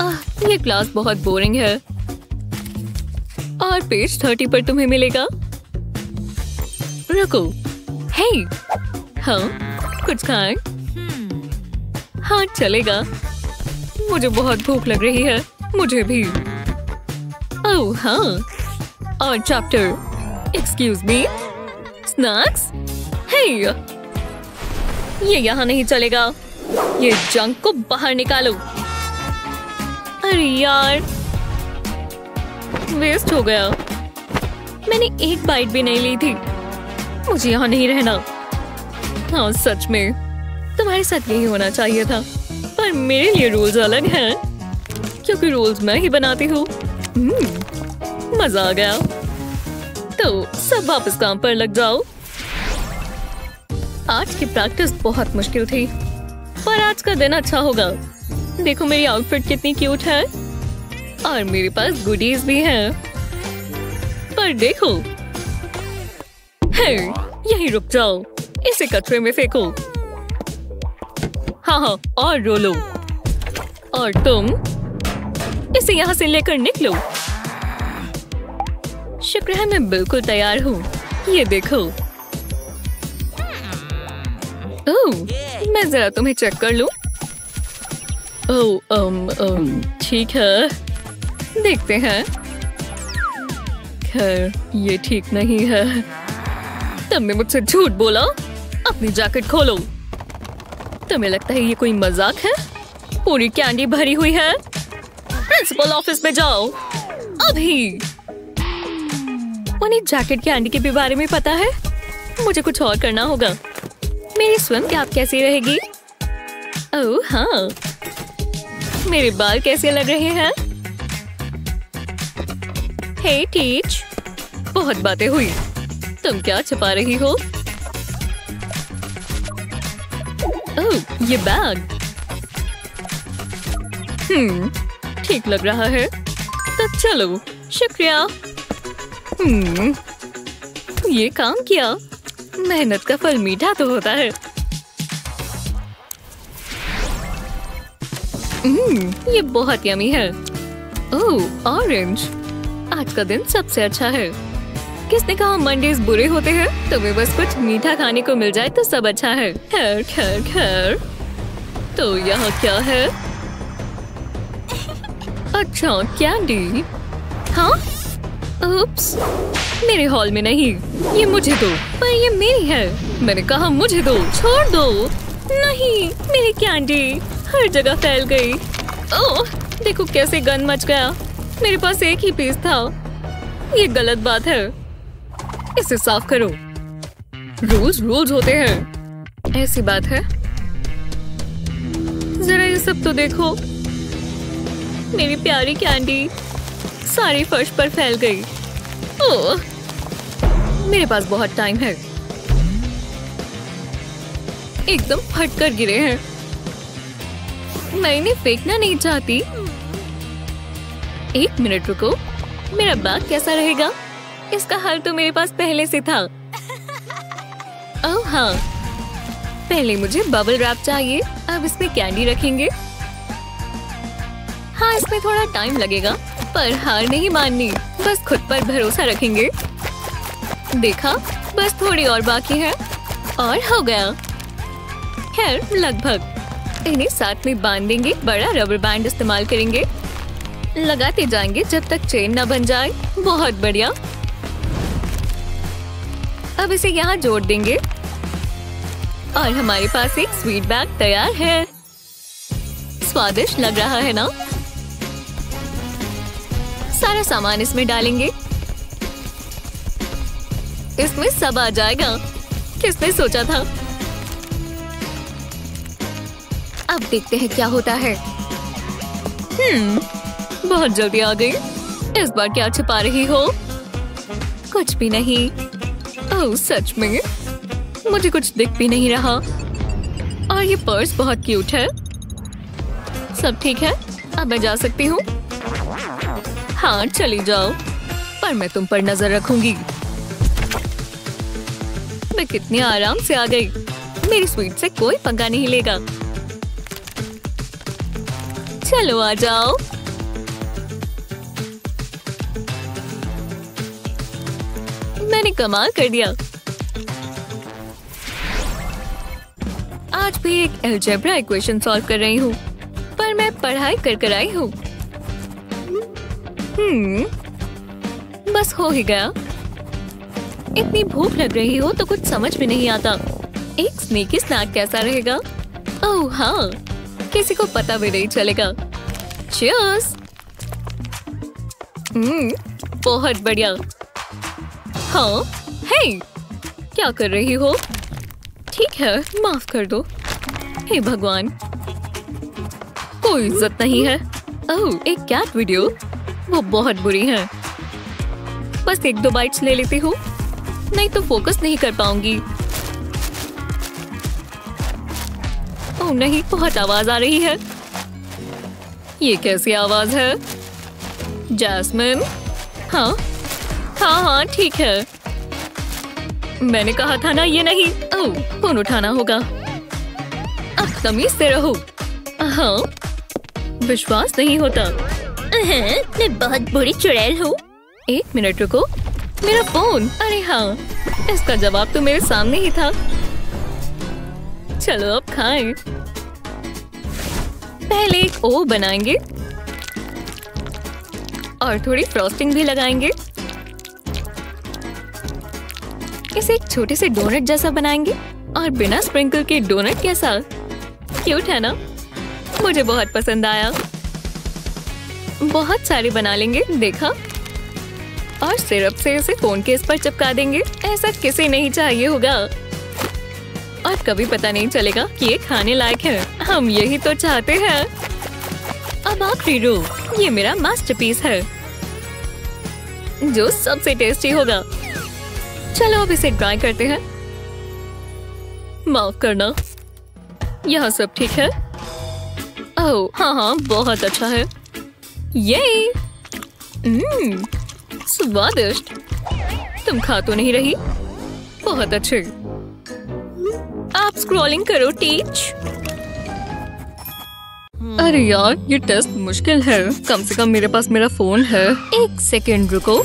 ये क्लास बहुत बोरिंग है। और पेज 30 पर तुम्हें मिलेगा। रुको, हे, हाँ, कुछ खाएं? हाँ चलेगा। मुझे बहुत भूख लग रही है। मुझे भी। ओह हाँ, और chapter. Excuse me, snacks? Hey, ये यहाँ नहीं चलेगा। ये जंक को बाहर निकालो। अरे यार, वेस्ट हो गया। मैंने एक बाइट भी नहीं ली थी। मुझे यहाँ नहीं रहना। हाँ सच में, तुम्हारे साथ यही होना चाहिए था। पर मेरे लिए रूल्स अलग हैं, क्योंकि रूल्स मैं ही बनाती हूँ। मजा आ गया। तो सब वापस काम पर लग जाओ। आज की प्रैक्टिस बहुत मुश्किल थी, पर आज का दिन अच्छा होगा। देखो मेरी आउटफिट कितनी क्यूट है, और मेरे पास गुडीज भी हैं। पर देखो, हे, यहीं रुक जाओ। इसे कचरे में फेंको। हाँ हाँ, और रोलो। और तुम इसे यहाँ से लेकर निकलो। शुक्र है मैं बिल्कुल तैयार हूँ। ये देखो। ओह, मैं जरा तुम्हें चेक कर लूं। ओह, ठीक है, देखते हैं। खैर, ये ठीक नहीं है। तुमने मुझसे झूठ बोला। अपनी जैकेट खोलो। तुम्हें लगता है ये कोई मजाक है? पूरी कैंडी भरी हुई है। प्रिंसिपल ऑफिस में जाओ अभी। उन्हें जैकेट कैंडी के भी बारे में पता है। मुझे कुछ और करना होगा। मेरी स्विम कैप कैसी रहेगी? ओह हाँ, मेरे बाल कैसे लग रहे हैं? हे टीच, बहुत बातें हुई। तुम क्या छुपा रही हो? ओह, ये बैग। ठीक लग रहा है। तो चलो, शुक्रिया। ये काम किया। मेहनत का फल मीठा तो होता है। ये बहुत यमी है। ओह, ऑरेंज। आज का दिन सबसे अच्छा है। किसने कहा मंडेज बुरे होते हैं? तुम्हें बस कुछ मीठा खाने को मिल जाए तो सब अच्छा है। खैर खैर खैर। तो यहाँ क्या है? अच्छा, कैंडी। हाँ? उप्स, मेरे हॉल में नहीं। ये मुझे दो। पर ये मेरी है। मैंने कहा मुझे दो। छोड़ दो। नहीं, मेरी कैंडी हर जगह फैल गई। ओह, देखो कैसे गंद मच गया। मेरे पास एक ही पीस था। ये गलत बात है। इसे साफ करो। रूल्स होते हैं। ऐसी बात है। जरा ये सब तो देखो। मेरी प्यारी कैंडी सारी फर्श पर फैल गई। ओह, मेरे पास बहुत टाइम है। एकदम फट कर गिरे हैं। मैं इन्हें फेंकना नहीं चाहती। एक मिनट रुको। मेरा बैग कैसा रहेगा? इसका हल तो मेरे पास पहले से था। ओह हाँ, पहले मुझे बबल रैप चाहिए। अब इसमें कैंडी रखेंगे। हाँ, इसमें थोड़ा टाइम लगेगा, पर हार नहीं माननी। बस खुद पर भरोसा रखेंगे। देखा, बस थोड़ी और बाकी है और हो गया। खैर, लगभग। इन्हें साथ में बांधेंगे। बड़ा रबर बैंड इस्तेमाल करेंगे। लगाते जाएंगे जब तक चेन न बन जाए। बहुत बढ़िया। अब इसे यहाँ जोड़ देंगे और हमारे पास एक स्वीट बैग तैयार है। स्वादिष्ट लग रहा है ना? सारा सामान इसमें डालेंगे। इसमें सब आ जाएगा। किसने सोचा था? अब देखते हैं क्या होता है। बहुत जल्दी आ गई। इस बार क्या छुपा रही हो? कुछ भी नहीं। ओह, सच में मुझे कुछ दिख भी नहीं रहा। और ये पर्स बहुत क्यूट है। सब ठीक है? अब मैं जा सकती हूँ? हाँ, चली जाओ। पर मैं तुम पर नजर रखूंगी। मैं कितनी आराम से आ गई। मेरी स्वीट से कोई पंगा नहीं लेगा। चलो आ जाओ। मैंने कमाल कर दिया। आज भी एक अलजेब्रा इक्वेशन सॉल्व कर रही हूँ, पर मैं पढ़ाई कर आई हूँ। बस हो ही गया। इतनी भूख लग रही हो तो कुछ समझ में नहीं आता। एक स्नेकी स्नैक कैसा रहेगा? ओह हाँ, किसी को पता भी नहीं चलेगा। चीयर्स। बहुत बढ़िया। हाँ, हे, क्या कर रही हो? ठीक है, माफ कर दो। हे भगवान, कोई इज्जत नहीं है। ओह, एक कैट वीडियो, वो बहुत बुरी है। बस 1-2 बाइट्स ले लेती हूँ, नहीं तो फोकस नहीं कर पाऊंगी। ओह नहीं, बहुत आवाज आ रही है। ये कैसी आवाज है? जैस्मिन? हाँ हाँ ठीक है। मैंने कहा था ना ये नहीं। ओह, फोन उठाना होगा। अब तमीज से रहो। हाँ, विश्वास नहीं होता। मैं बहुत बुरी चुड़ैल हूँ। 1 मिनट रुको, मेरा फोन। अरे हाँ, इसका जवाब तो मेरे सामने ही था। चलो अब खाएं। पहले एक ओ बनाएंगे और थोड़ी फ्रॉस्टिंग भी लगाएंगे। इसे एक छोटे से डोनट जैसा बनाएंगे और बिना स्प्रिंकल के डोनट कैसा? क्यूट है ना? मुझे बहुत पसंद आया। बहुत सारे बना लेंगे, देखा? और सिरप से इसे फोन केस पर चिपका देंगे। ऐसा किसे नहीं चाहिए होगा। और कभी पता नहीं चलेगा कि ये खाने लायक है। हम यही तो चाहते हैं। अब आखिरी रो, ये मेरा मास्टरपीस है जो सबसे टेस्टी होगा। चलो अब इसे ट्राई करते हैं। माफ करना, यहाँ सब ठीक है? ओह हाँ हाँ, बहुत अच्छा है। ये स्वादिष्ट। तुम खा तो नहीं रही? बहुत अच्छे। आप स्क्रॉलिंग करो टीच। अरे यार, ये टेस्ट मुश्किल है। कम से कम मेरे पास मेरा फोन है। 1 सेकेंड रुको,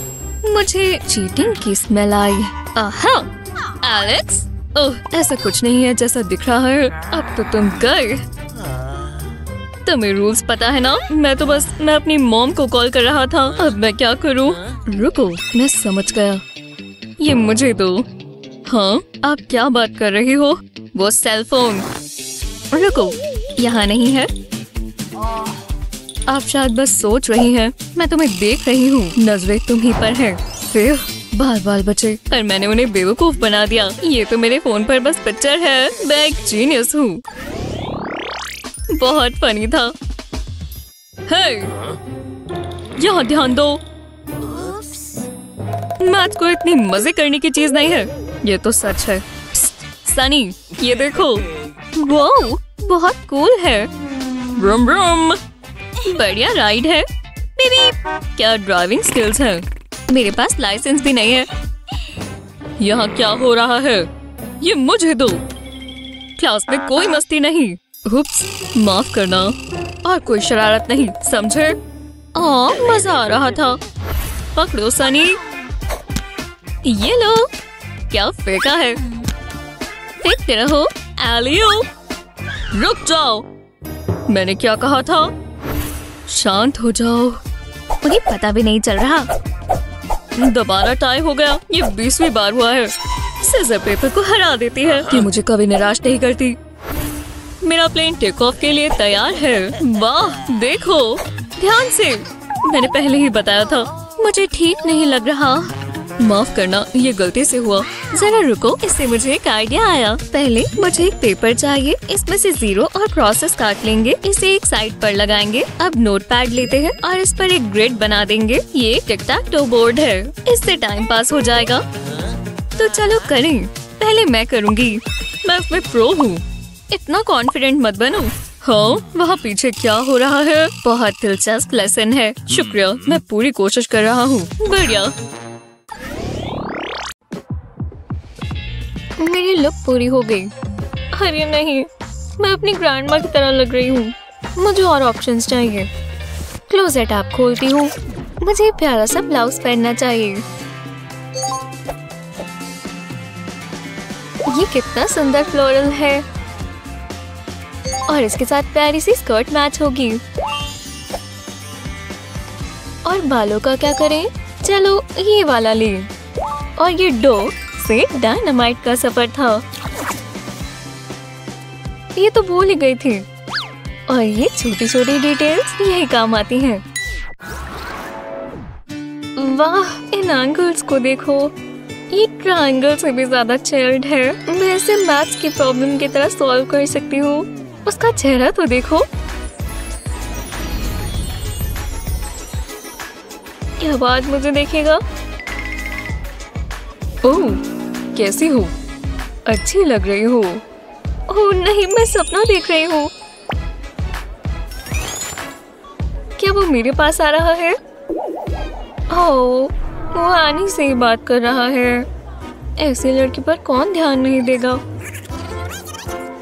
मुझे चीटिंग की स्मेल आई। आहा, एलेक्स? ओह, ऐसा कुछ नहीं है जैसा दिख रहा है। अब तो तुम गए। तुम्हें रूल्स पता है ना? मैं अपनी मॉम को कॉल कर रहा था। अब मैं क्या करूं? रुको, मैं समझ गया। ये मुझे दो। हाँ, आप क्या बात कर रही हो? वो सेल फोन। रुको, यहाँ नहीं है। आप शायद बस सोच रही हैं। मैं तुम्हें देख रही हूँ। नजरें तुम्हीं पर है। फिर बाल बचे, पर मैंने उन्हें बेवकूफ बना दिया। ये तो मेरे फोन पर बस पिक्चर है। मैं एक जीनियस हूँ। बहुत फनी था। हे, यहाँ ध्यान दो। मैच को इतनी मजे करने की चीज नहीं है। ये तो सच है। सनी, ये देखो। वाओ, बहुत कूल है। Vroom vroom. बढ़िया राइड है। बेबी, क्या ड्राइविंग स्किल्स है। मेरे पास लाइसेंस भी नहीं है। यहाँ क्या हो रहा है? ये मुझे दो। क्लास में कोई मस्ती नहीं। उप्स, माफ करना। और कोई शरारत नहीं, समझे? मजा आ रहा था। पकड़ो सनी। ये लो। क्या फेंका है? फेंकते रहो। एलियो, रुक जाओ। मैंने क्या कहा था? शांत हो जाओ। उन्हें पता भी नहीं चल रहा। दोबारा टाई हो गया। ये 20वीं बार हुआ है। सीजर पेपर को हरा देती है। ये मुझे कभी निराश नहीं करती। मेरा प्लेन टेक ऑफ के लिए तैयार है। वाह, देखो ध्यान से। मैंने पहले ही बताया था। मुझे ठीक नहीं लग रहा। माफ करना, ये गलती से हुआ। जरा रुको, इससे मुझे एक आइडिया आया। पहले मुझे एक पेपर चाहिए। इसमें से जीरो और क्रॉसेस काट लेंगे। इसे एक साइड पर लगाएंगे। अब नोटपैड लेते हैं और इस पर एक ग्रिड बना देंगे। ये टिक टैक टो बोर्ड है। इससे टाइम पास हो जाएगा। तो चलो करें। पहले मैं करूँगी। मैं उसमें प्रो हूँ। इतना कॉन्फिडेंट मत बनो। हाँ, वहाँ पीछे क्या हो रहा है? बहुत दिलचस्प लेसन है। शुक्रिया, मैं पूरी कोशिश कर रहा हूँ। बढ़िया। मेरी लुक पूरी हो गई। अरे नहीं, मैं अपनी ग्रैंडमा की तरह लग रही हूँ। मुझे और ऑप्शंस चाहिए। क्लोजेट ऐप खोलती हूँ। मुझे प्यारा सा ब्लाउज पहनना चाहिए। ये कितना सुंदर फ्लोरल है और इसके साथ प्यारी सी स्कर्ट मैच होगी। और बालों का क्या करें? चलो ये वाला ले। और ये डॉग से डायनामाइट का सफर था। ये तो भूल ही गई थी। और ये छोटी छोटी डिटेल्स यही काम आती हैं। वाह, इन एंगल्स को देखो। ये ट्रायंगल से भी ज्यादा चिल्ड है। मैं इसे मैथ्स की प्रॉब्लम की तरह सॉल्व कर सकती हूँ। उसका चेहरा तो देखो। क्या बात मुझे देखेगा? ओह, कैसी हो? अच्छी लग रही हो। ओह नहीं, मैं सपना देख रही हूँ। क्या वो मेरे पास आ रहा है? ओह, वो आनी से ही बात कर रहा है। ऐसी लड़की पर कौन ध्यान नहीं देगा।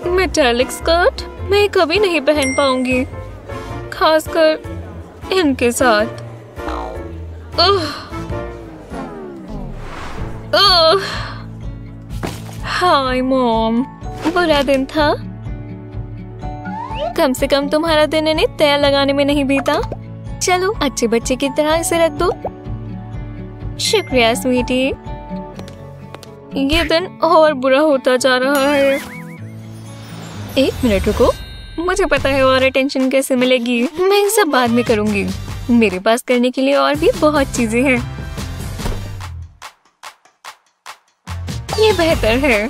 मेटालिक स्कर्ट मैं कभी नहीं पहन पाऊंगी, खासकर इनके साथ। हाय मॉम, बुरा दिन था। कम से कम तुम्हारा दिन इन्हें तय लगाने में नहीं बीता। चलो अच्छे बच्चे की तरह इसे रख दो। शुक्रिया स्वीटी। ये दिन और बुरा होता जा रहा है। एक मिनट रुको, मुझे पता है और अटेंशन कैसे मिलेगी। मैं ये सब बाद में करूंगी। मेरे पास करने के लिए और भी बहुत चीजें हैं। ये बेहतर है।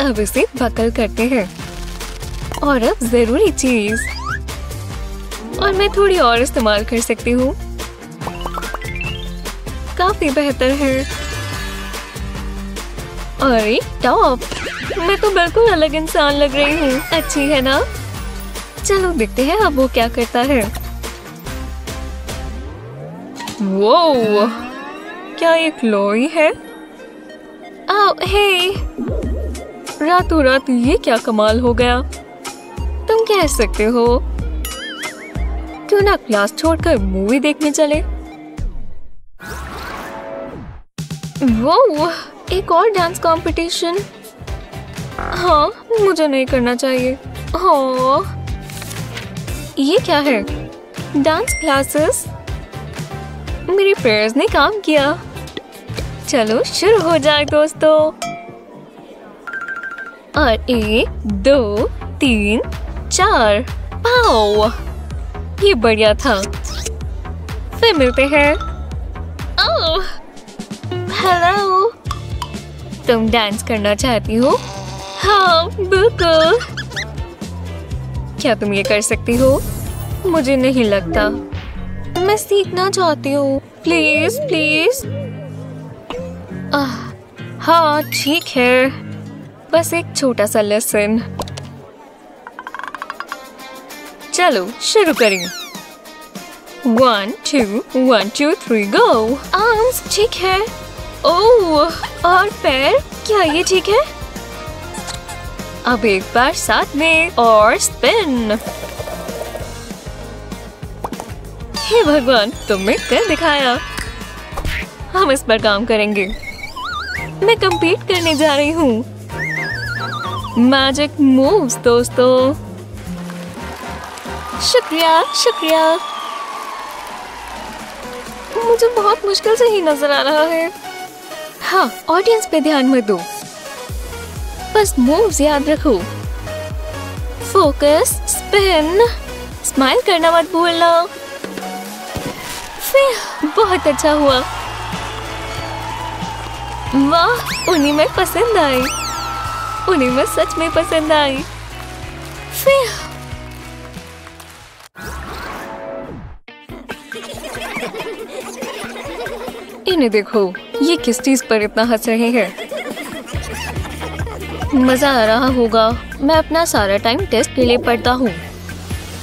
अब इसे बकल करते हैं। और अब जरूरी चीज, और मैं थोड़ी और इस्तेमाल कर सकती हूँ। काफी बेहतर है। अरे टॉप, मैं तो बिल्कुल अलग इंसान लग रही हूँ। अच्छी है ना? चलो देखते हैं अब वो क्या करता है। वो क्या ये क्लोई है? ओह हे, रातों रात ये क्या कमाल हो गया। तुम कह सकते हो। क्यों ना क्लास छोड़कर मूवी देखने चले? वो एक और डांस कंपटीशन। हाँ, मुझे नहीं करना चाहिए। हाँ, ये क्या है? Dance classes. मेरी प्रेयर्स ने काम किया। चलो शुरू हो जाए दोस्तों। और 1 2 3 4। पाओ, ये बढ़िया था। फिर मिलते हैं। ओह हेलो, तुम डांस करना चाहती हो? हाँ बिल्कुल। क्या तुम ये कर सकती हो? मुझे नहीं लगता। मैं सीखना चाहती हूँ। Please please. हाँ ठीक है, बस एक छोटा सा लेसन। चलो शुरू करें। 1 2 1 2 3 गो। आर्म्स ठीक है। ओह, और पैर, क्या ये ठीक है? अब एक बार साथ में और स्पिन। हे भगवान, तुमने कर दिखाया। हम इस पर काम करेंगे। मैं compete करने जा रही हूँ। मैजिक मूव्स दोस्तों। शुक्रिया शुक्रिया। मुझे बहुत मुश्किल से ही नजर आ रहा है। हाँ, ऑडियंस पे ध्यान मत दो, बस मूव्स याद रखो। फोकस, स्पिन, स्माइल करना मत भूलना। बहुत अच्छा हुआ। वाह, उन्हें मैं पसंद आई। उन्हें मैं सच में पसंद आई। इन्हें देखो, ये किस चीज पर इतना हंस रहे हैं। मजा आ रहा होगा। मैं अपना सारा टाइम टेस्ट के लिए पढ़ता हूँ।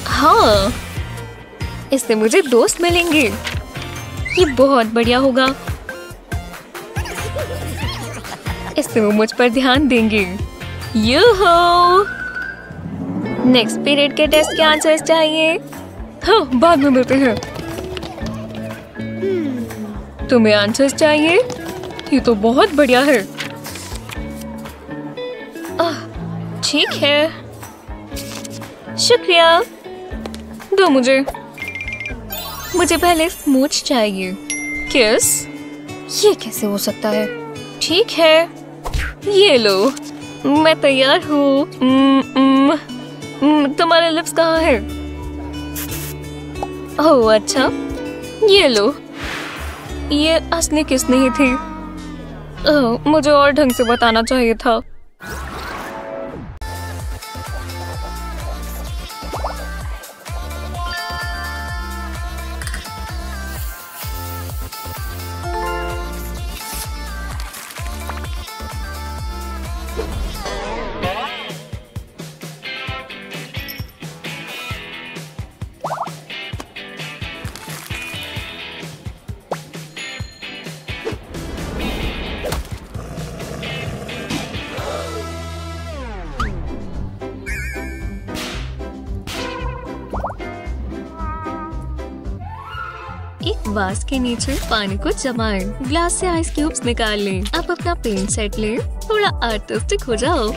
हाँ, इससे मुझे दोस्त मिलेंगे। ये बहुत बढ़िया होगा। इससे वो मुझ पर ध्यान देंगे। यूहो! नेक्स्ट पीरियड के टेस्ट के आंसर्स चाहिए। हाँ, बाद में मिलते हैं। तुम्हें आंसर्स चाहिए? ये तो बहुत बढ़िया है। ठीक है, शुक्रिया। दो मुझे पहले स्मूच चाहिए। किस? ये कैसे हो सकता है? ठीक है, ये लो, मैं तैयार हूँ। तुम्हारे लिप्स कहाँ है? ओह अच्छा, ये लो। ये असली किस नहीं थी। मुझे और ढंग से बताना चाहिए था। एक वास के नीचे पानी को जमाएं, ग्लास से आइस क्यूब्स निकाल लें। अब अपना पेंट सेट लें, थोड़ा आर्टिस्टिक हो जाओ।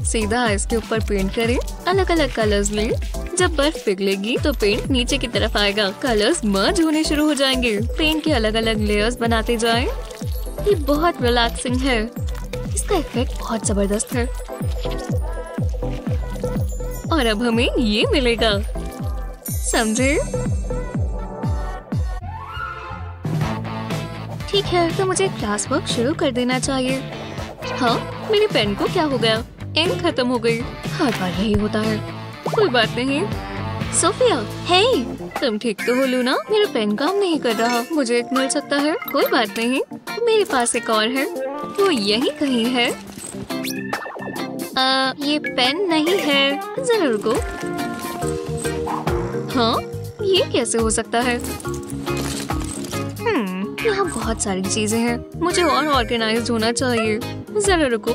सीधा आइस के ऊपर पेंट करें, अलग अलग कलर्स लें। जब बर्फ पिघलेगी तो पेंट नीचे की तरफ आएगा, कलर्स मर्ज होने शुरू हो जाएंगे। पेंट के अलग अलग लेयर्स बनाते जाएं। ये बहुत रिलैक्सिंग है, इसका इफेक्ट बहुत जबरदस्त है। और अब हमें ये मिलेगा, समझे? ठीक है, तो मुझे क्लास वर्क शुरू कर देना चाहिए। हाँ, मेरे पेन को क्या हो गया? इंक खत्म हो गई। हर बार यही होता है। कोई बात नहीं। सोफिया, हे, तुम ठीक तो हो लूना? मेरा पेन काम नहीं कर रहा, मुझे एक मिल सकता है? कोई बात नहीं, मेरे पास एक और है, वो यही कहीं है। ये पेन नहीं है, जरा रुको। हाँ, ये कैसे हो सकता है? यहाँ बहुत सारी चीजें हैं, मुझे और ऑर्गेनाइज्ड होना चाहिए। जरा रुको,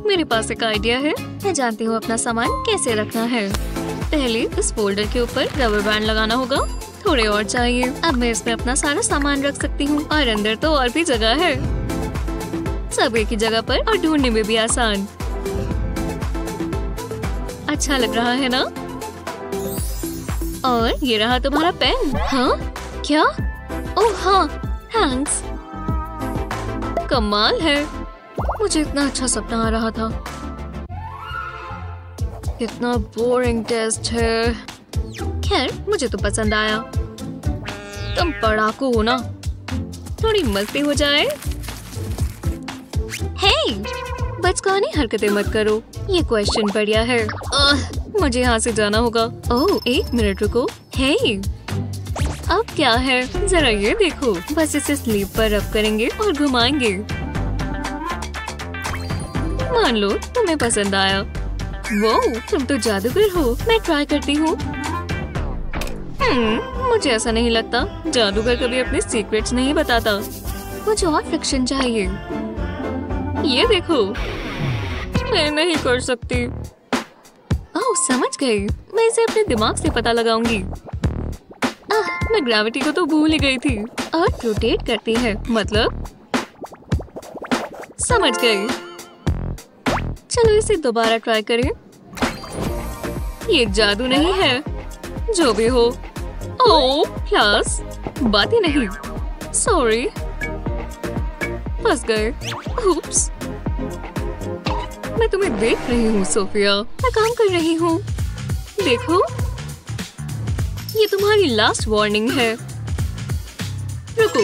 मेरे पास एक आइडिया है। मैं जानती हूँ अपना सामान कैसे रखना है। पहले इस फोल्डर के ऊपर रबर बैंड लगाना होगा, थोड़े और चाहिए। अब मैं इसमें अपना सारा सामान रख सकती हूँ और अंदर तो और भी जगह है, सब एक ही जगह पर और ढूंढने में भी आसान। अच्छा लग रहा है ना? और ये रहा तुम्हारा पेन। हाँ, क्या? ओह हाँ, थैंक्स। कमाल है, मुझे इतना अच्छा सपना आ रहा था। इतना बोरिंग टेस्ट है। खैर, मुझे तो पसंद आया। तुम पढ़ाकू हो ना? थोड़ी मस्ती हो जाए। हे, बचकानी हरकतें मत करो, ये क्वेश्चन बढ़िया है। मुझे यहाँ से जाना होगा। ओह, एक मिनट रुको। हे, अब क्या है? जरा ये देखो। बस इसे स्लीव पर रब करेंगे और घुमाएंगे। मान लो तुम्हें पसंद आया। वो, तुम तो जादूगर हो। मैं ट्राई करती हूँ। मुझे ऐसा नहीं लगता, जादूगर कभी अपने सीक्रेट्स नहीं बताता। मुझे और फ्रिक्शन चाहिए। ये देखो, मैं नहीं कर सकती। ओह, समझ गई। मैं इसे अपने दिमाग से पता लगाऊंगी। मैं ग्रेविटी को तो भूल ही गई थी। अर्थ रोटेट करती है, मतलब समझ गई। चलो इसे दोबारा ट्राई करें। ये जादू नहीं है, जो भी हो। ओह, प्लस बात ही नहीं। सॉरी, फंस गए। उप्स। मैं तुम्हें देख रही हूँ सोफिया, मैं काम कर रही हूँ। देखो, ये तुम्हारी लास्ट वार्निंग है। रुको,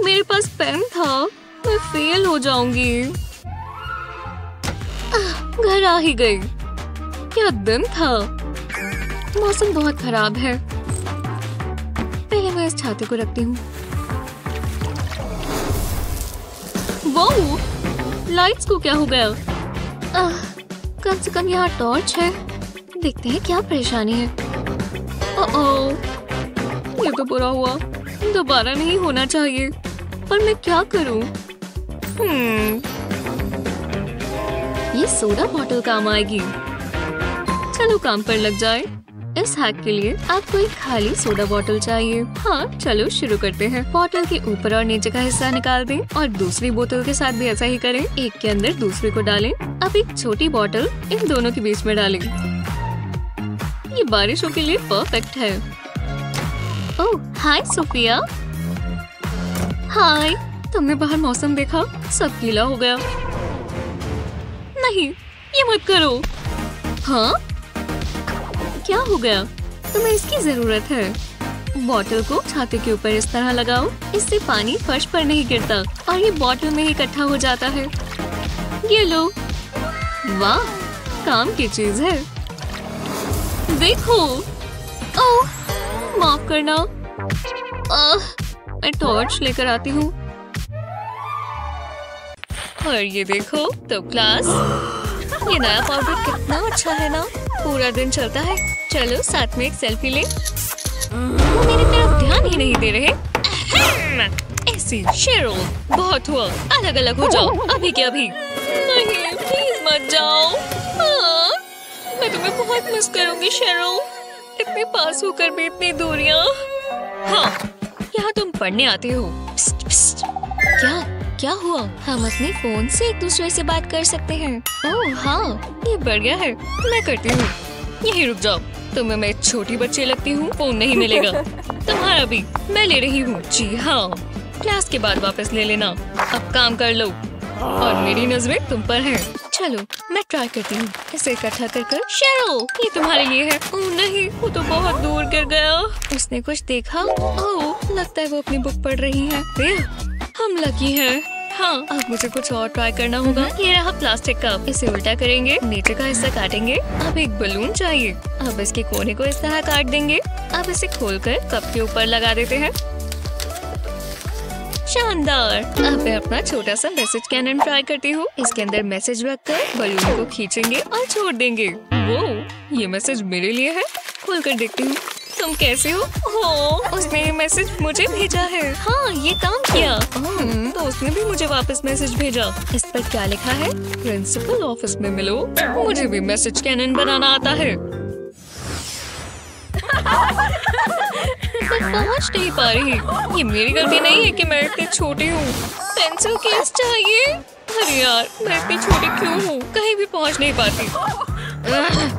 मेरे पास पेन था, मैं फेल हो जाऊंगी। घर आ ही गई। क्या दिन था। मौसम बहुत खराब है। पहले मैं इस छाते को रखती हूँ। वो लाइट्स को क्या हो गया? कम से कम यहाँ टॉर्च है। देखते हैं क्या परेशानी है। ओह, ये तो बुरा हुआ। दोबारा नहीं होना चाहिए, पर मैं क्या करूं? ये सोडा बॉटल काम आएगी। चलो काम पर लग जाए। इस हैक के लिए आपको एक खाली सोडा बोतल चाहिए। हाँ चलो शुरू करते हैं। बोतल के ऊपर और नीचे का हिस्सा निकाल दें और दूसरी बोतल के साथ भी ऐसा ही करें। एक के अंदर दूसरे को डालें। अब एक छोटी बोतल इन दोनों के बीच में डालें। ये बारिशों के लिए परफेक्ट है। ओह हाय सोफिया। हाय, तुमने बाहर मौसम देखा? सब गीला हो गया। नहीं, ये मत करो। हाँ? क्या हो गया? तुम्हें इसकी जरूरत है। बोतल को छाते के ऊपर इस तरह लगाओ। इससे पानी फर्श पर नहीं गिरता और ये बोतल में ही इकट्ठा हो जाता है। ये लो। वाह, काम की चीज है। देखो। ओह, माफ करना। मैं टॉर्च लेकर आती हूँ। और ये देखो तो क्लास, ये नया पाउडर कितना अच्छा है ना। पूरा दिन चलता है। चलो साथ में एक सेल्फी ले। वो मेरी तरफ ध्यान ही नहीं दे रहे। ऐसी शेरो, बहुत हुआ। अलग अलग हो जाओ अभी के अभी। नहीं प्लीज मत जाओ। मैं तुम्हें बहुत मिस करूंगी शेरो। इतने पास होकर भी इतनी दूरियां। हाँ, यहाँ तुम पढ़ने आते हो। पिस्ट, पिस्ट। क्या हुआ? हम अपने फोन से एक दूसरे से बात कर सकते हैं। ओह हाँ, ये बढ़िया है। मैं करती हूँ। यहीं रुक जाओ। तुम्हें मैं छोटी बच्ची लगती हूँ। फोन नहीं मिलेगा। तुम्हारा भी मैं ले रही हूँ। जी हाँ, क्लास के बाद वापस ले लेना। अब काम कर लो और मेरी नजरें तुम पर हैं। चलो मैं ट्राई करती हूँ। इसे इकट्ठा कर शेरो, ये तुम्हारे लिए है। ओह नहीं, वो तो बहुत दूर गिर गया। उसने कुछ देखा? ओह, लगता है वो अपनी बुक पढ़ रही है। हम लकी हैं। हाँ, अब मुझे कुछ और ट्राई करना होगा। ये रहा प्लास्टिक कप। इसे उल्टा करेंगे, नीचे का हिस्सा काटेंगे। अब एक बलून चाहिए। अब इसके कोने को इस तरह काट देंगे। अब इसे खोलकर कप के ऊपर लगा देते हैं। शानदार। अब मैं अपना छोटा सा मैसेज कैनन ट्राई करती हूँ। इसके अंदर मैसेज रखकर बलून को खींचेंगे और छोड़ देंगे। वो, ये मैसेज मेरे लिए है। खोलकर देखती हूँ। तुम कैसे हो? उसने ये मैसेज मुझे भेजा है। हाँ, ये काम किया। तो उसने भी मुझे वापस मैसेज भेजा। इस पर क्या लिखा है? प्रिंसिपल ऑफिस में मिलो। मुझे भी मैसेज कैनन बनाना आता है। मैं पहुंच नहीं पा रही। ये मेरी गलती नहीं है कि मैं इतनी छोटी हूँ। पेंसिल केस चाहिए। अरे यार, मैं इतनी छोटी क्यों हूँ? कहीं भी पहुँच नहीं पाती।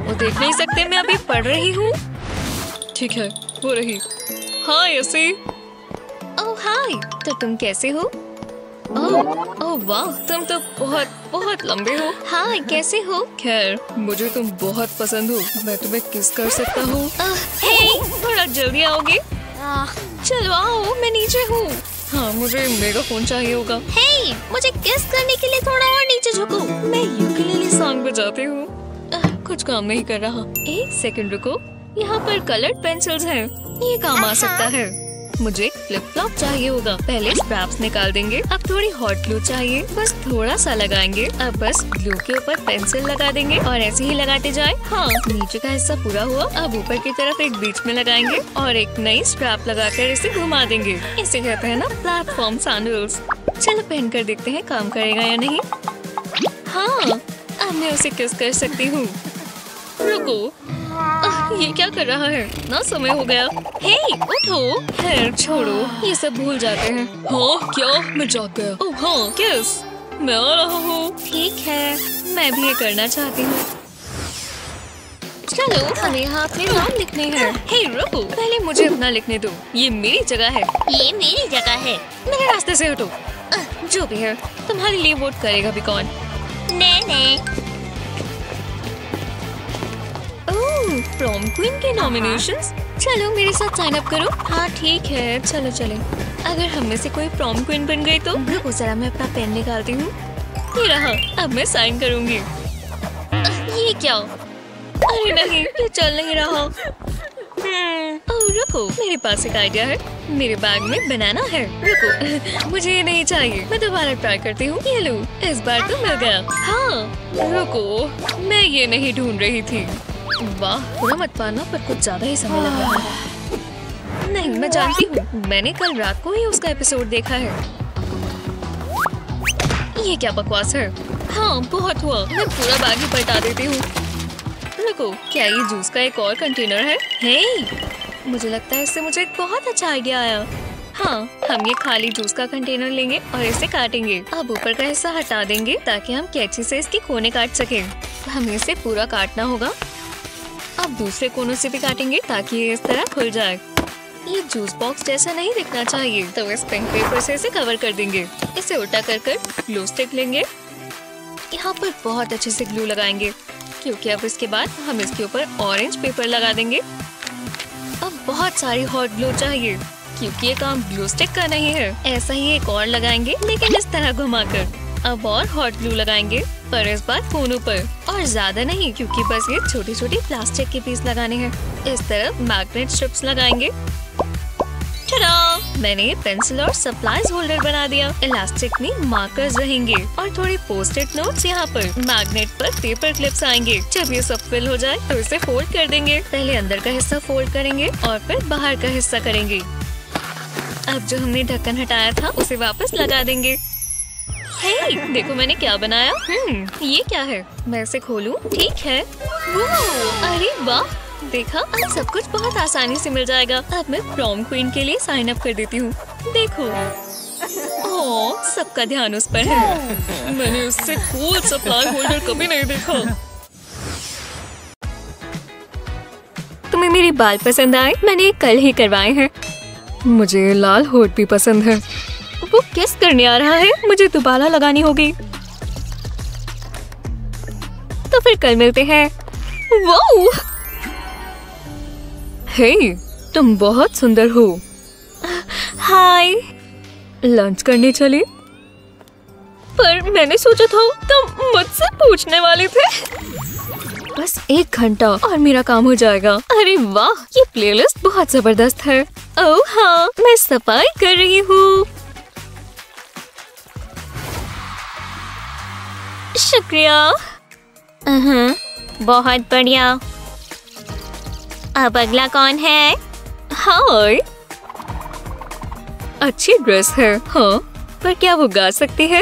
वो देख नहीं सकते मैं अभी पढ़ रही हूँ। ठीक है, वो रही। हाय ऐसी। ओह हाय, तो तुम कैसे हो? ओह वाह, तुम तो बहुत बहुत लंबे हो। हाँ, कैसे हो? खैर, मुझे तुम बहुत पसंद हो। मैं तुम्हें किस कर सकता हूँ? हे, थोड़ा जल्दी आओगे? चलो आओ, मैं नीचे हूँ। हाँ, मुझे मेगाफोन चाहिए होगा। हे, मुझे किस करने के लिए थोड़ा और नीचे झुको। मैं यूकेलेले सॉन्ग बजाती हूँ। कुछ काम नहीं कर रहा। एक सेकंड रुको। यहाँ पर कलर्ड पेंसिल्स हैं। ये काम आ सकता है। मुझे फ्लिप फ्लॉप चाहिए होगा। पहले स्ट्रैप्स निकाल देंगे। अब थोड़ी हॉट ग्लू चाहिए। बस थोड़ा सा लगाएंगे। अब बस ग्लू के ऊपर पेंसिल लगा देंगे और ऐसे ही लगाते जाए। हाँ, नीचे का हिस्सा पूरा हुआ। अब ऊपर की तरफ एक बीच में लगाएंगे और एक नई स्ट्रैप लगाकर इसे घुमा देंगे। इसे कहते हैं ना प्लेटफॉर्म सैंडल्स। चलो पहन कर देखते हैं काम करेगा या नहीं। हाँ, अब मैं उसे किस कर सकती हूँ। रुको, ये क्या कर रहा है? ना समय हो गया। हे, उठो। खैर छोड़ो, ये सब भूल जाते हैं। हाँ क्या? मैं जाग गया। ओह हाँ, किस? मैं आ रहा हूँ। ठीक है, मैं भी ये करना चाहती हूँ। चलो, हमें यहाँ अपने नाम लिखने हैं। हे रुको, पहले मुझे अपना लिखने दो। ये मेरी जगह है। ये मेरी जगह है। मेरे रास्ते से हटो। जो भी है, तुम्हारे लिए वोट करेगा भी कौन? नहीं। प्रॉम क्वीन के नॉमिनेशंस। चलो मेरे साथ साइन अप करो। हाँ ठीक है, चलो चले। अगर हम में से कोई प्रॉम क्वीन बन गई तो रुको जरा, मैं अपना पेन निकालती हूँ। ये रहा, अब मैं साइन करूँगी। ये क्या? अरे नहीं, ये चल नहीं रहा। रुको, मेरे पास एक आइडिया है। मेरे बैग में बनाना है। रुको, मुझे ये नहीं चाहिए। मैं दोबारा ट्राई करती हूँ। ये लो, इस बार तो मिल गया। हाँ रुको, मैं ये नहीं ढूंढ रही थी। वाह, पूरा मत पाना, पर कुछ ज्यादा ही समय लग रहा है। नहीं, मैं जानती हूँ। मैंने कल रात को ही उसका एपिसोड देखा है। ये क्या बकवास है? हाँ बहुत हुआ। मैं पूरा बैग ही पलटा देती हूँ। रुको, क्या ये जूस का एक और कंटेनर है? हे, मुझे लगता है इससे मुझे एक बहुत अच्छा आइडिया आया। हाँ, हम ये खाली जूस का कंटेनर लेंगे और इसे काटेंगे। अब ऊपर का हिस्सा हटा देंगे ताकि हम कैंची से इसके कोने काट सकें। हमें इसे पूरा काटना होगा। अब दूसरे कोनों से भी काटेंगे ताकि ये इस तरह खुल जाए। ये जूस बॉक्स जैसा नहीं दिखना चाहिए, तो इस पिंक पेपर से इसे कवर कर देंगे। इसे उल्टा कर ग्लू स्टिक लेंगे। यहाँ पर बहुत अच्छे से ग्लू लगाएंगे, क्योंकि अब इसके बाद हम इसके ऊपर ऑरेंज पेपर लगा देंगे। अब बहुत सारी हॉट ग्लू चाहिए, क्योंकि ये काम ग्लू स्टिक का नहीं है। ऐसा ही एक और लगाएंगे, लेकिन इस तरह घुमाकर। अब और हॉट ग्लू लगाएंगे, पर इस बार कोनों पर, और ज्यादा नहीं, क्योंकि बस ये छोटी छोटी प्लास्टिक के पीस लगाने हैं। इस तरफ मैग्नेट स्ट्रिप्स लगाएंगे। मैंने ये पेंसिल और सप्लाईज होल्डर बना दिया। इलास्टिक में मार्कर्स रहेंगे और थोड़ी पोस्ट-इट नोट्स यहाँ पर। मैग्नेट पर पेपर क्लिप्स आएंगे। जब ये सब फिल हो जाए तो इसे फोल्ड कर देंगे। पहले अंदर का हिस्सा फोल्ड करेंगे और फिर बाहर का हिस्सा करेंगे। अब जो हमने ढक्कन हटाया था उसे वापस लगा देंगे। हे, देखो मैंने क्या बनाया। ये क्या है? मैं इसे खोलूं? ठीक है। अरे वाह, देखा, अब सब कुछ बहुत आसानी से मिल जाएगा। अब मैं प्रॉम क्वीन के लिए साइन अप कर देती हूँ। देखो, ओह, सबका ध्यान उस पर है। मैंने उससे कूल सप्लाई होल्डर कभी नहीं देखा। तुम्हें मेरे बाल पसंद आए? मैंने कल ही करवाए हैं। मुझे लाल होठ भी पसंद है। वो किस करने आ रहा है? मुझे दोबारा लगानी होगी। तो फिर कल मिलते हैं। वाओ! हे, तुम बहुत सुंदर हो। हाय। लंच करने चले? पर मैंने सोचा था तुम मुझसे पूछने वाले थे। बस 1 घंटा और मेरा काम हो जाएगा। अरे वाह, ये प्लेलिस्ट बहुत जबरदस्त है। ओह हाँ, मैं सफाई कर रही हूँ। शुक्रिया। बहुत बढ़िया। अब अगला कौन है? हाय, अच्छी ड्रेस है। हाँ, पर क्या वो गा सकती है?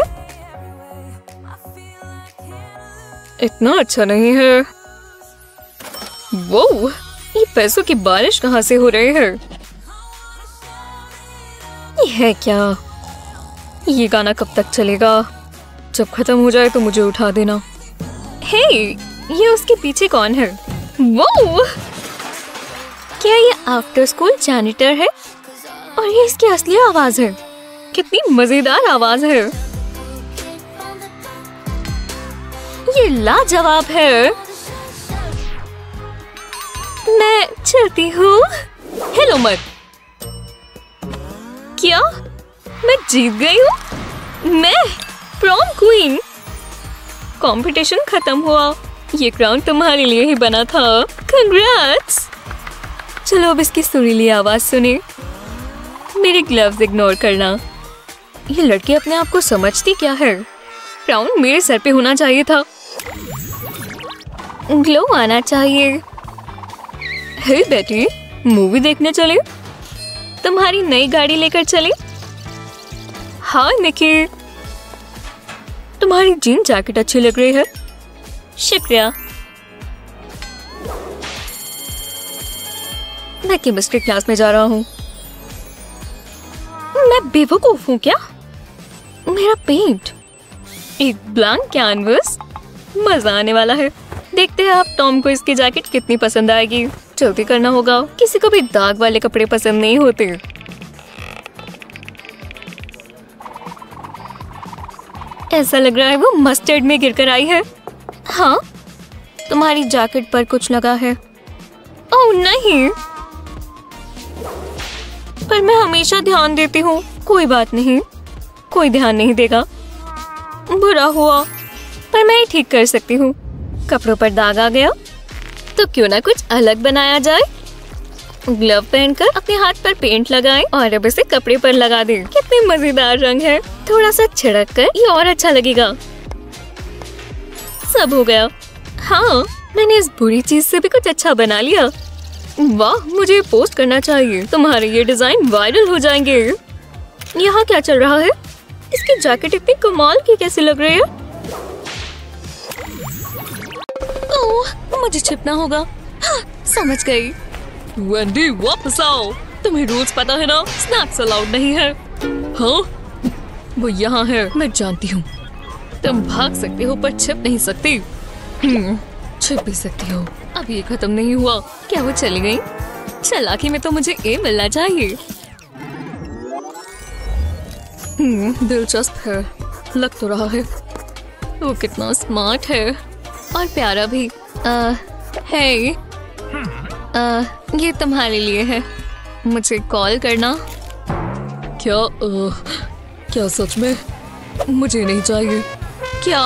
इतना अच्छा नहीं है। वो, ये पैसों की बारिश कहाँ से हो रही है? ये है क्या? ये गाना कब तक चलेगा? जब खत्म हो जाए तो मुझे उठा देना। हे, ये उसके पीछे कौन है? वो, क्या ये आफ्टर स्कूल जैनिटर है? और ये इसकी असली आवाज है। कितनी मजेदार आवाज है। ये लाजवाब है। मैं चलती हूँ। हेलो मत। क्या मैं जीत गई हूँ? मैं प्रॉम क्वीन। कंपटीशन खत्म हुआ। ये क्राउन तुम्हारे लिए ही बना था। कंग्रेट्स। चलो अब इसकी सुरीली आवाज सुने। मेरे ग्लव्स इग्नोर करना। ये लड़की अपने आप को समझती क्या है? क्राउन मेरे सर पे होना चाहिए था। ग्लो आना चाहिए। हे बेटी, मूवी देखने चले? तुम्हारी नई गाड़ी लेकर चले? हाँ निकी, तुम्हारी जीन जैकेट अच्छी लग रही है। शुक्रिया। मैं केमिस्ट्री क्लास में जा रहा हूँ। मैं बेवकूफ हूँ क्या? मेरा पेंट, एक ब्लैंक कैनवस। मजा आने वाला है। देखते हैं आप टॉम को इसकी जैकेट कितनी पसंद आएगी। जल्दी करना होगा, किसी को भी दाग वाले कपड़े पसंद नहीं होते। ऐसा लग रहा है वो मस्टर्ड में गिरकर आई है। हाँ, तुम्हारी जैकेट पर कुछ लगा है। ओह नहीं, पर मैं हमेशा ध्यान देती हूँ। कोई बात नहीं, कोई ध्यान नहीं देगा। बुरा हुआ, पर मैं ठीक कर सकती हूँ। कपड़ों पर दाग आ गया, तो क्यों ना कुछ अलग बनाया जाए। ग्लव पहनकर अपने हाथ पर पेंट लगाएं और अब इसे कपड़े पर लगा दें। कितने मजेदार रंग है। थोड़ा सा छिड़क कर ये और अच्छा लगेगा। सब हो गया। हाँ, मैंने इस बुरी चीज से भी कुछ अच्छा बना लिया। वाह, मुझे पोस्ट करना चाहिए। तुम्हारे ये डिजाइन वायरल हो जाएंगे। यहाँ क्या चल रहा है? इसकी जैकेट इतनी कमाल की कैसे लग रही है? ओह, मुझे छिपना होगा। हाँ, समझ गई। वेंडी वापस आओ, तुम्हें रूल्स पता है ना, स्नैक्स अलाउड नहीं है। हाँ वो यहाँ है, मैं जानती हूँ। तुम भाग सकती हो पर छिप नहीं सकती। छिप भी सकती हो। अब ये खत्म नहीं हुआ। क्या वो चली गई? चालाकी में तो मुझे ए मिलना चाहिए। दिलचस्प है, लग तो रहा है। वो कितना स्मार्ट है और प्यारा भी। हे, ये तुम्हारे लिए है, मुझे कॉल करना। क्या सच में? मुझे नहीं चाहिए। क्या?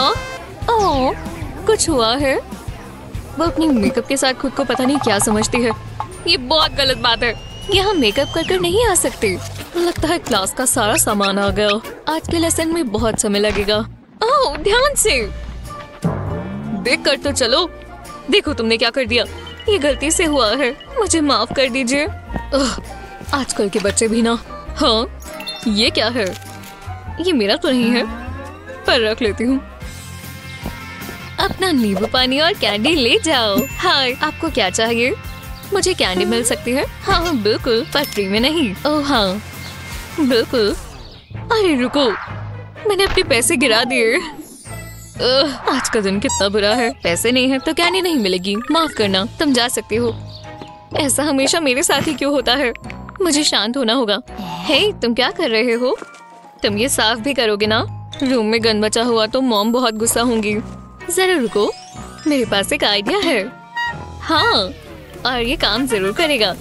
ओह, कुछ हुआ है? वो अपनी मेकअप के साथ खुद को पता नहीं क्या समझती है। ये बहुत गलत बात है। यहाँ मेकअप कर नहीं आ सकते। लगता है क्लास का सारा सामान आ गया। आज के लेसन में बहुत समय लगेगा। ओह, ध्यान से देख कर तो चलो। देखो तुमने क्या कर दिया। ये गलती से हुआ है, मुझे माफ कर दीजिए। आजकल के बच्चे भी ना। हाँ, ये क्या है? ये मेरा तो नहीं है, पर रख लेती हूँ। अपना नींबू पानी और कैंडी ले जाओ। हाय, आपको क्या चाहिए? मुझे कैंडी मिल सकती है? हाँ बिल्कुल, पर फ्री में नहीं। ओह हाँ बिल्कुल। अरे रुको, मैंने अपने पैसे गिरा दिए। आज का दिन कितना बुरा है। पैसे नहीं है तो कैंडी नहीं मिलेगी। माफ करना, तुम जा सकती हो। ऐसा हमेशा मेरे साथ ही क्यों होता है? मुझे शांत होना होगा। हे, तुम क्या कर रहे हो? तुम ये साफ भी करोगे ना? रूम में गंद बचा हुआ तो मॉम बहुत गुस्सा होंगी। जरा रुको, मेरे पास एक आइडिया है। हाँ, और ये काम जरूर करेगा।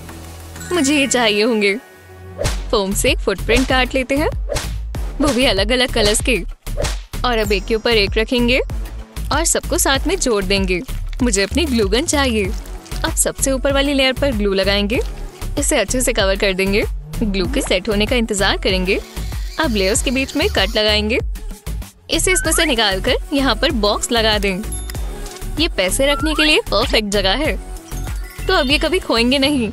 मुझे ये चाहिए होंगे। फोम से एक फुटप्रिंट काट लेते हैं, वो भी अलग अलग कलर्स के। और अब एक के ऊपर एक रखेंगे और सबको साथ में जोड़ देंगे। मुझे अपनी ग्लू गन चाहिए। अब सबसे ऊपर वाली लेयर पर ग्लू लगाएंगे, इसे अच्छे से कवर कर देंगे। ग्लू के सेट होने का इंतजार करेंगे। अब लेयर्स के बीच में कट लगाएंगे, इसे इसमें से निकालकर यहाँ पर बॉक्स लगा दें। ये पैसे रखने के लिए परफेक्ट जगह है, तो अब ये कभी खोएंगे नहीं।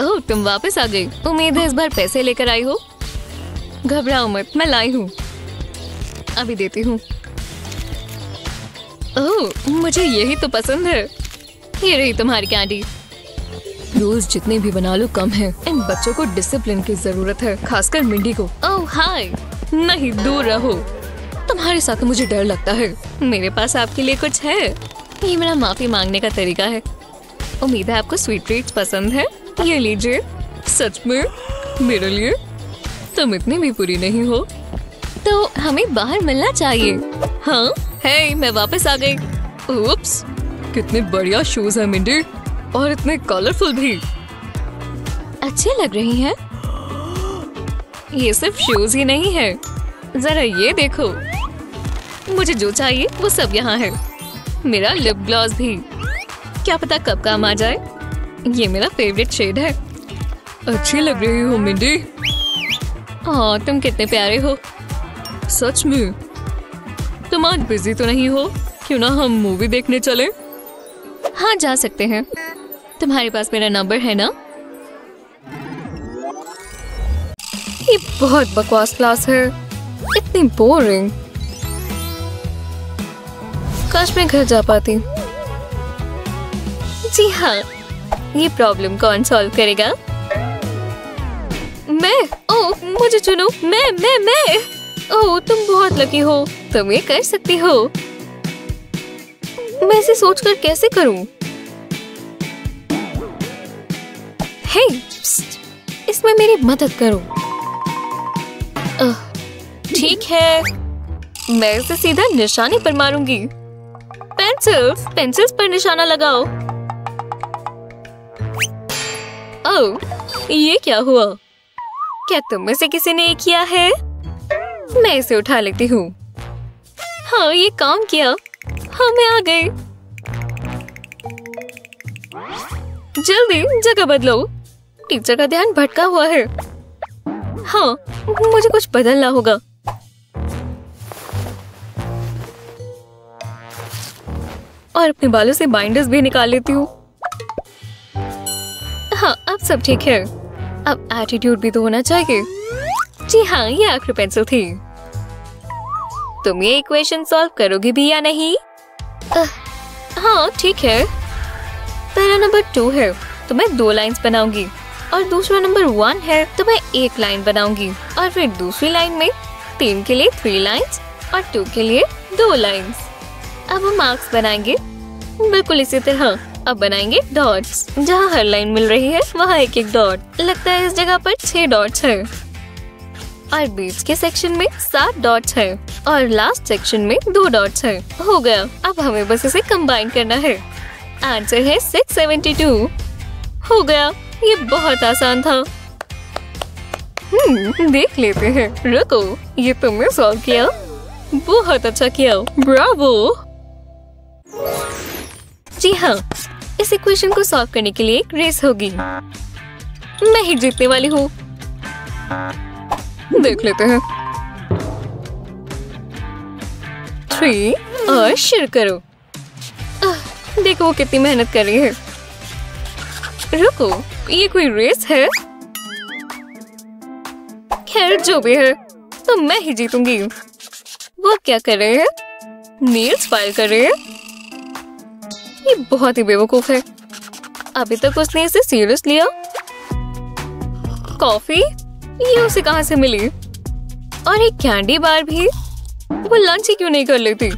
ओह, तुम वापस आ गई। उम्मीद है इस बार पैसे लेकर आई हो। घबराओ मत, मैं लाई हूँ, अभी देती हूँ। ओह, मुझे यही तो पसंद है। ये रही तुम्हारी कैंडी। रूल्स जितने भी बना लो कम है। इन बच्चों को डिसिप्लिन की जरूरत है, खासकर मिंडी को। ओह हाय, नहीं दूर रहो। तुम्हारे साथ तो मुझे डर लगता है। मेरे पास आपके लिए कुछ है। ये मेरा माफी मांगने का तरीका है। उम्मीद है आपको स्वीट ट्रीट्स पसंद है। ये लीजिए। सच में मेरे लिए? तुम इतनी भी बुरी नहीं हो। तो हमें बाहर मिलना चाहिए। हाँ, हे, मैं वापस आ गई। उप्स, कितने बढ़िया शूज है मिंडी, और इतने कलरफुल भी। अच्छे लग रही हैं। ये सिर्फ शूज ही नहीं है, जरा ये देखो। मुझे जो चाहिए वो सब यहाँ है। मेरा लिप ग्लॉस भी, क्या पता कब काम आ जाए। ये मेरा फेवरेट शेड है। अच्छी लग रही हो मिंडी। हाँ, तुम कितने प्यारे हो। सच में। तुम आज बिजी तो नहीं हो? क्यों ना हम मूवी देखने चले? हाँ, जा सकते हैं। तुम्हारे पास मेरा नंबर है ना? ये बहुत बकवास क्लास है, इतनी बोरिंग। काश मैं घर जा पाती। जी हाँ, ये प्रॉब्लम कौन सॉल्व करेगा? मैं। ओह, मुझे चुनो। मैं। ओह, तुम बहुत लकी हो, तुम ये कर सकती हो। मैं इसे सोचकर कैसे करूं? हे, इसमें मेरी मदद करो। ठीक है, मैं इसे सीधा निशाने पर मारूंगी। पेंसिल्स पर निशाना लगाओ। ओह, ये क्या हुआ? क्या तुम में से किसी ने ये किया है? मैं इसे उठा लेती हूँ। हाँ, ये काम किया। हाँ, मैं आ गई। जल्दी जगह बदलो, टीचर का ध्यान भटका हुआ है। हाँ, मुझे कुछ बदलना होगा। और अपने बालों से बाइंडर्स भी निकाल लेती हूँ। हाँ, अब सब ठीक है। अब एटीट्यूड भी तो होना चाहिए। जी हाँ, ये आखिरी पेंसिल थी। तुम ये इक्वेशन सॉल्व करोगी भी या नहीं? हाँ ठीक है। पहला नंबर 2 है तो मैं 2 लाइन्स बनाऊंगी और दूसरा नंबर 1 है तो मैं 1 लाइन बनाऊंगी और फिर दूसरी लाइन में 3 के लिए 3 लाइन्स और 2 के लिए 2 लाइन्स। अब हम मार्क्स बनाएंगे बिल्कुल इसी तरह। अब बनाएंगे डॉट्स। जहाँ हर लाइन मिल रही है वहाँ 1-1 डॉट। लगता है इस जगह पर 6 डॉट्स है और बीच के सेक्शन में 7 डॉट्स है और लास्ट सेक्शन में 2 डॉट्स है। हो गया। अब हमें बस इसे कंबाइन करना है। आंसर है 672। हो गया। ये बहुत आसान था। देख लेते हैं। रुको, ये तुमने सॉल्व किया। बहुत अच्छा किया, ब्रावो। जी हाँ, इस इक्वेशन को सॉल्व करने के लिए एक रेस होगी। मैं ही जीतने वाली हूँ। देख लेते हैं। 3 और शुरू करो। देखो वो कितनी मेहनत कर रही है। रुको, ये कोई रेस है? खैर जो भी है, तो मैं ही जीतूंगी। वो क्या कर रहे हैं? नेल्स फाइल कर रहे हैं। ये बहुत ही बेवकूफ है। अभी तक उसने इसे सीरियस लिया। कॉफी ये उसे कहाँ से मिली? और एक कैंडी बार भी। वो लंच ही क्यों नहीं कर लेती?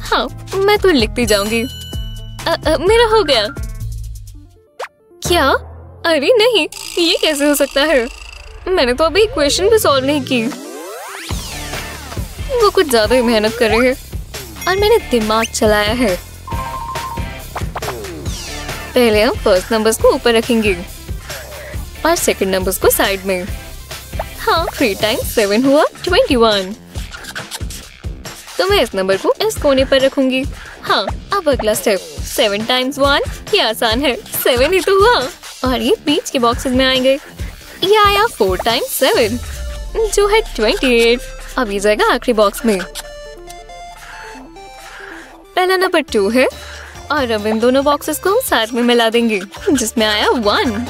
हाँ, मैं तो लिखती जाऊंगी। मेरा हो गया। क्या? अरे नहीं, ये कैसे हो सकता है? मैंने तो अभी इक्वेशन भी सॉल्व नहीं की। वो कुछ ज्यादा ही मेहनत कर रहे हैं और मैंने दिमाग चलाया है। पहले हम फर्स्ट नंबर्स को ऊपर रखेंगे और सेकंड नंबर्स को साइड में। हाँ, 3 टाइम्स 7 हुआ 21। तो मैं इस नंबर को इस कोने पर रखूंगी। हाँ, अब अगला स्टेप 7 टाइम्स 1। ये आसान है, 7 ही तो हुआ और ये बीच के बॉक्सेस में आएंगे। ये आया 4 टाइम्स 7 जो है 28। अब ये जाएगा आखिरी बॉक्स में। पहला नंबर 2 है और अब इन दोनों बॉक्सेस को हम साथ में मिला देंगे जिसमें आया 1।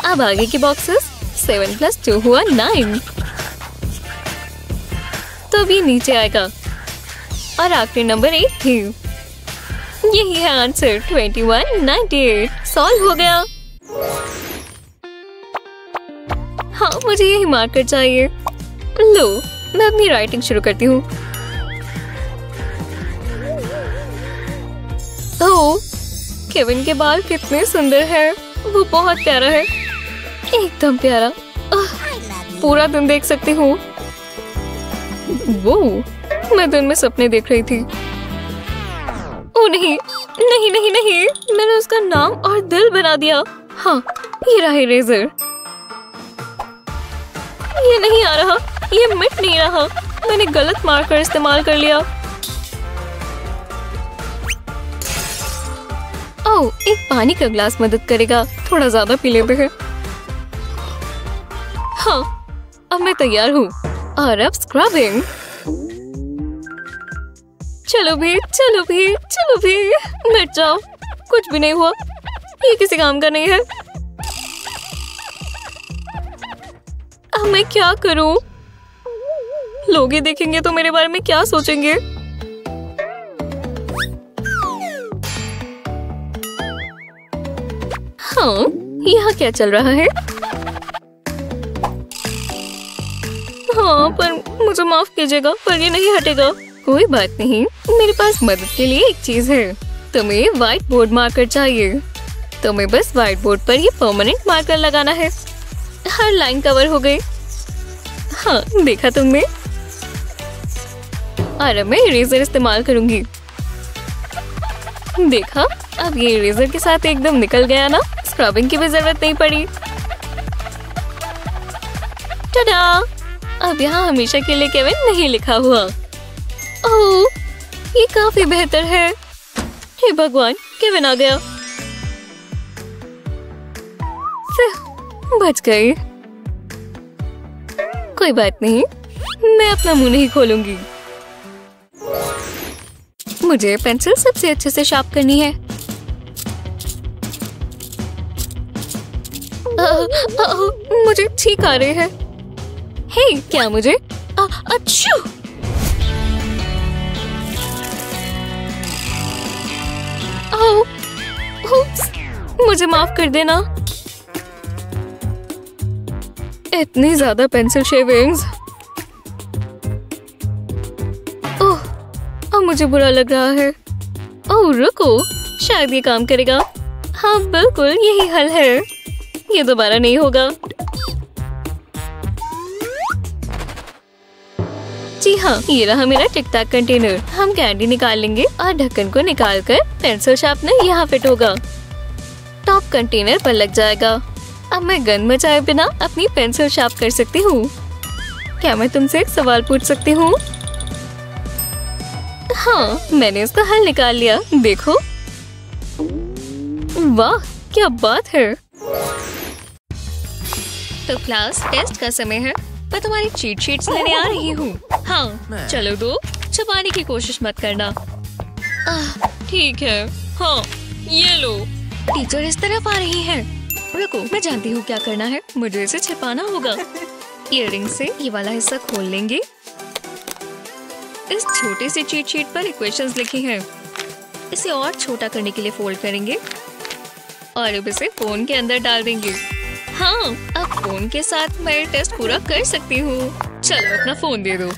अब आगे के बॉक्सेस 7 + 2 हुआ 9। तो अब ये नीचे आएगा और आखिरी नंबर 8 थी। यही है आंसर 2198। सॉल्व हो गया। हाँ, मुझे यही मार्कर चाहिए। लो, मैं अपनी राइटिंग शुरू करती हूँ। ओह, केविन के बाल कितने सुंदर हैं। वो बहुत प्यारा है, एकदम प्यारा। पूरा दिन देख सकती हूँ। वो मैं दिन में सपने देख रही थी। ओह नहीं, नहीं नहीं नहीं, मैंने उसका नाम और दिल बना दिया। हाँ, ये रहा इरेज़र। ये नहीं आ रहा, ये मिट नहीं रहा। मैंने गलत मार्कर इस्तेमाल कर लिया। ओह, एक पानी का ग्लास मदद करेगा। थोड़ा ज्यादा पी लेते हैं। हाँ, अब मैं तैयार हूँ और अब स्क्रबिंग। चलो भी, चलो भी, चलो भी, मिट जाओ। कुछ भी नहीं हुआ, ये किसी काम का नहीं है। अब मैं क्या करूं? लोग ये देखेंगे तो मेरे बारे में क्या सोचेंगे? हाँ, यहाँ क्या चल रहा है? हाँ, पर मुझे माफ कीजिएगा, पर ये नहीं हटेगा। कोई बात नहीं, मेरे पास मदद के लिए एक चीज है। तुम्हें व्हाइट बोर्ड मार्कर चाहिए। तुम्हें बस व्हाइट बोर्ड पर ये परमानेंट मार्कर लगाना है। हर लाइन कवर हो गई। हाँ, देखा तुमने? और अब मैं इरेजर इस्तेमाल करूंगी। देखा? अब ये इरेजर के साथ एकदम निकल गया ना। स्क्रबिंग की भी जरूरत नहीं पड़ी। टाडा! अब यहाँ हमेशा के लिए केविन नहीं लिखा हुआ। ओह, ये काफी बेहतर है। हे भगवान, केविन आ गया। बच गई। कोई बात नहीं, मैं अपना मुंह नहीं खोलूंगी। मुझे पेंसिल सबसे अच्छे से शार्प करनी है। मुझे छींक आ रही है। हे, क्या मुझे? अच्छू! ओह, उप्स, मुझे माफ कर देना। इतनी ज्यादा पेंसिल शेविंग्स। ओह, अब मुझे बुरा लग रहा है। ओह रुको, शायद ये काम करेगा। हाँ बिल्कुल, यही हल है। ये दोबारा नहीं होगा। जी हाँ, ये रहा मेरा टिक टैक कंटेनर। हम कैंडी निकाल लेंगे और ढक्कन को निकालकर पेंसिल शार्पनर यहाँ फिट होगा। टॉप कंटेनर पर लग जाएगा। अब मैं गंद मचाए बिना अपनी पेंसिल शार्प कर सकती हूँ। क्या मैं तुमसे एक सवाल पूछ सकती हूँ? हाँ, मैंने इसका हल निकाल लिया। देखो, वाह क्या बात है। तो क्लास, टेस्ट का समय है। मैं तुम्हारी चीट शीट्स लेने आ रही हूँ। हाँ चलो दो, छुपाने की कोशिश मत करना। ठीक है। हाँ ये लो। टीचर इस तरफ आ रही है। रुको, मैं जानती हूँ क्या करना है। मुझे इसे छिपाना होगा। ईयररिंग से ये वाला हिस्सा खोल लेंगे। इस छोटी सी चीट शीट पर इक्वेशंस लिखी हैं। इसे और छोटा करने के लिए फोल्ड करेंगे और अब इसे फोन के अंदर डाल देंगे। हाँ, अब फोन के साथ मैं टेस्ट पूरा कर सकती हूँ। चलो अपना फोन दे दो,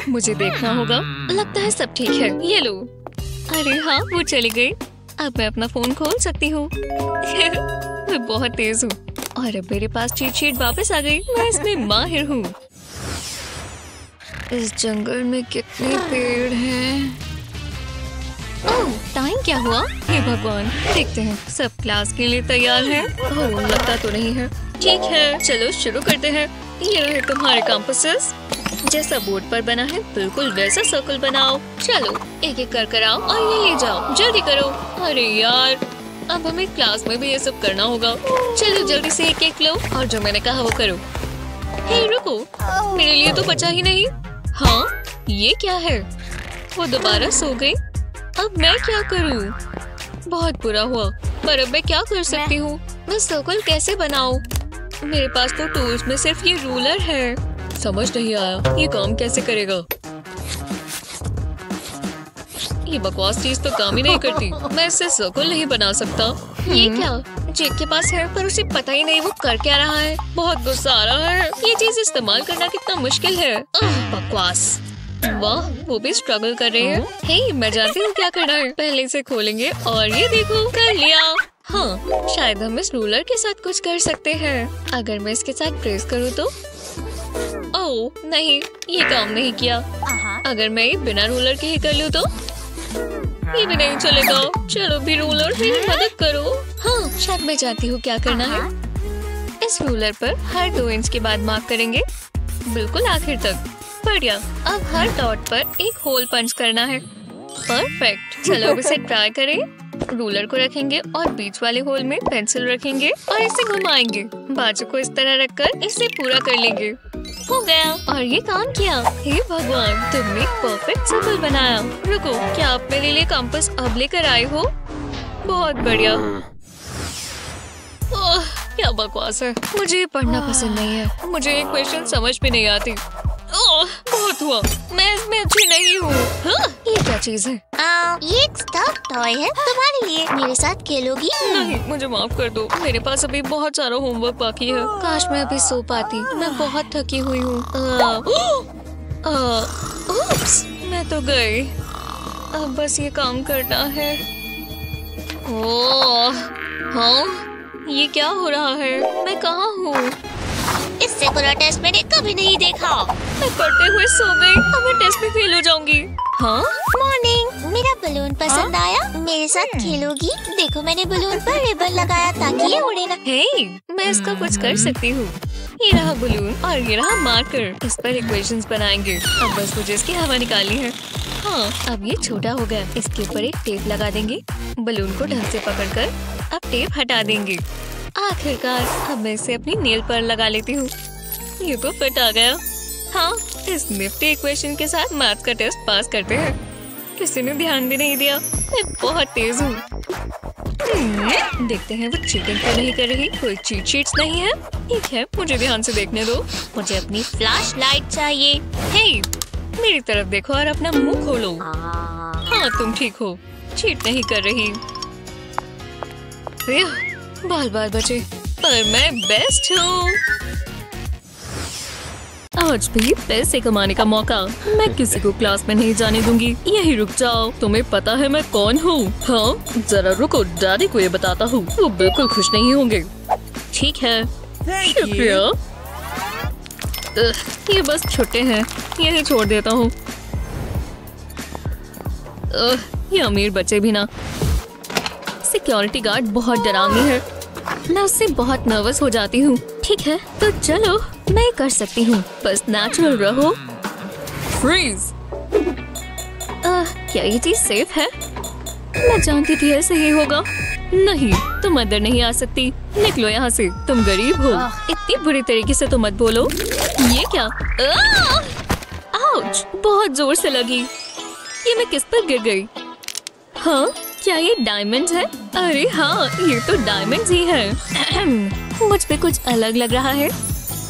मुझे देखना होगा। लगता है सब ठीक है। ये लो। अरे हाँ, वो चली गई। अब मैं अपना फोन खोल सकती हूँ। मैं बहुत तेज हूँ और अब मेरे पास चीट शीट वापस आ गई। मैं इसमें माहिर हूँ। इस जंगल में कितने पेड़ हैं। ओह, टाइम क्या हुआ? हे भगवान, देखते हैं सब क्लास के लिए तैयार हैं। ओह, लगता तो नहीं है। ठीक है, चलो शुरू करते हैं। ये रहे तुम्हारे कंपासेस। जैसा बोर्ड पर बना है बिल्कुल वैसा सर्कल बनाओ। चलो एक एक कर आओ और ये ले जाओ। जल्दी करो। अरे यार, अब हमें क्लास में भी ये सब करना होगा। चलो जल्दी से एक एक लो और जो मैंने कहा वो करो। हे रुको, मेरे लिए तो बचा ही नहीं। हाँ, ये क्या है? वो दोबारा सो गई। अब मैं क्या करूं? बहुत बुरा हुआ, पर अब मैं क्या कर सकती हूँ? मैं सर्कल कैसे बनाऊं? मेरे पास तो टूल्स में सिर्फ ये रूलर है। समझ नहीं आया ये काम कैसे करेगा। ये बकवास चीज तो काम ही नहीं करती। मैं इससे सर्कल नहीं बना सकता। ये क्या जेक के पास है, पर उसे पता ही नहीं वो कर क्या रहा है। बहुत गुस्सा आ रहा है। ये चीज इस्तेमाल करना कितना मुश्किल है। बकवास। वाह, वो भी स्ट्रगल कर रहे हैं। हे, मैं जानती हूँ क्या करना है। पहले इसे खोलेंगे और ये देखो, कर लिया। हाँ, शायद हम इस रूलर के साथ कुछ कर सकते हैं। अगर मैं इसके साथ प्रेस करूँ तो? ओह नहीं, ये काम नहीं किया। अगर मैं ये बिना रूलर के ही कर लूँ तो? ये भी नहीं चलेगा। चलो भी रूलर, मेरी मदद करो। हाँ, शायद मैं जानती हूँ क्या करना है। इस रूलर पर हर 2 इंच के बाद मार्क करेंगे, बिल्कुल आखिर तक। बढ़िया। अब हर डॉट पर एक होल पंच करना है। परफेक्ट। चलो अब इसे ट्राई करें। रूलर को रखेंगे और बीच वाले होल में पेंसिल रखेंगे और इसे घुमाएंगे। बाजू को इस तरह रखकर इसे पूरा कर लेंगे। हो गया। और ये काम किया। हे भगवान, तुमने एक परफेक्ट सर्कल बनाया। रुको, क्या आप मेरे लिए कंपास अब लेकर आए हो? बहुत बढ़िया। ओह, क्या बकवास है। मुझे पढ़ना पसंद नहीं है। मुझे ये क्वेश्चन समझ में नहीं आती। ओह, बहुत हुआ। मैं इसमें अच्छी नहीं हूँ। हाँ, ये क्या चीज है? ये एक स्टफ टॉय है तुम्हारे लिए। मेरे साथ खेलोगी? नहीं, मुझे माफ कर दो। मेरे पास अभी बहुत सारा होमवर्क बाकी है। काश मैं अभी सो पाती। मैं बहुत थकी हुई हूँ। उप्स, मैं तो गई। अब बस ये काम करना है। ओह, हाँ, ये क्या हो रहा है? मैं कहाँ हूँ? इससे बुरा टेस्ट मैंने कभी नहीं देखा। मैं पढ़ते हुए सो गई। अब मैं टेस्ट में फेल हो जाऊंगी। हाँ, मॉर्निंग। मेरा बलून पसंद आया? मेरे साथ खेलोगी? देखो, मैंने बलून पर रिबन लगाया ताकि ये उड़े ना। हे, मैं इसका कुछ कर सकती हूँ। ये रहा बलून और ये रहा मार्कर। इस पर इक्वेशंस बनाएंगे। अब बस मुझे इसकी हवा निकालनी है। हाँ, अब ये छोटा हो गया। इसके ऊपर एक टेप लगा देंगे। बलून को ढंग से पकड़कर अब टेप हटा देंगे। आखिरकार अब मैं इसे अपनी नेल पर लगा लेती हूँ। ये तो फिट आ गया। हाँ, इस निफ्टी इक्वेशन के साथ मैथ का टेस्ट पास करते हैं। किसी ने ध्यान भी नहीं दिया। मैं बहुत तेज हूँ। देखते हैं वो चीटिंग तो नहीं कर रही। कोई चीट शीट्स नहीं है। ठीक है, मुझे ध्यान से देखने दो। मुझे अपनी फ्लैश लाइट चाहिए। हे, मेरी तरफ देखो और अपना मुंह खोलो। हाँ, तुम ठीक हो। चीट नहीं कर रही। बाल बाल बचे, पर मैं बेस्ट हूँ। आज भी पैसे कमाने का मौका। मैं किसी को क्लास में नहीं जाने दूंगी। यही रुक जाओ, तुम्हें पता है मैं कौन हूँ? हाँ, जरा रुको, डैडी को ये बताता हूँ। वो बिल्कुल खुश नहीं होंगे। ठीक है, शुक्रिया। ये बस छुट्टे हैं, यही छोड़ देता हूँ। ये अमीर बच्चे भी ना। सिक्योरिटी गार्ड बहुत डरावनी है, मैं उससे बहुत नर्वस हो जाती हूँ। ठीक है, तो चलो, मैं कर सकती हूँ, बस नेचुरल रहो। फ्रीज। क्या ये चीज सेफ है? मैं जानती थी ऐसे ही होगा। नहीं, तुम अंदर नहीं आ सकती। निकलो यहाँ से, तुम गरीब हो। इतनी बुरी तरीके से तो मत बोलो। ये क्या? आउच, बहुत जोर से लगी। ये मैं किस पर गिर गई? हाँ, क्या ये डायमंड्स है? अरे हाँ, ये तो डायमंड्स ही है। मुझ पे कुछ अलग लग रहा है,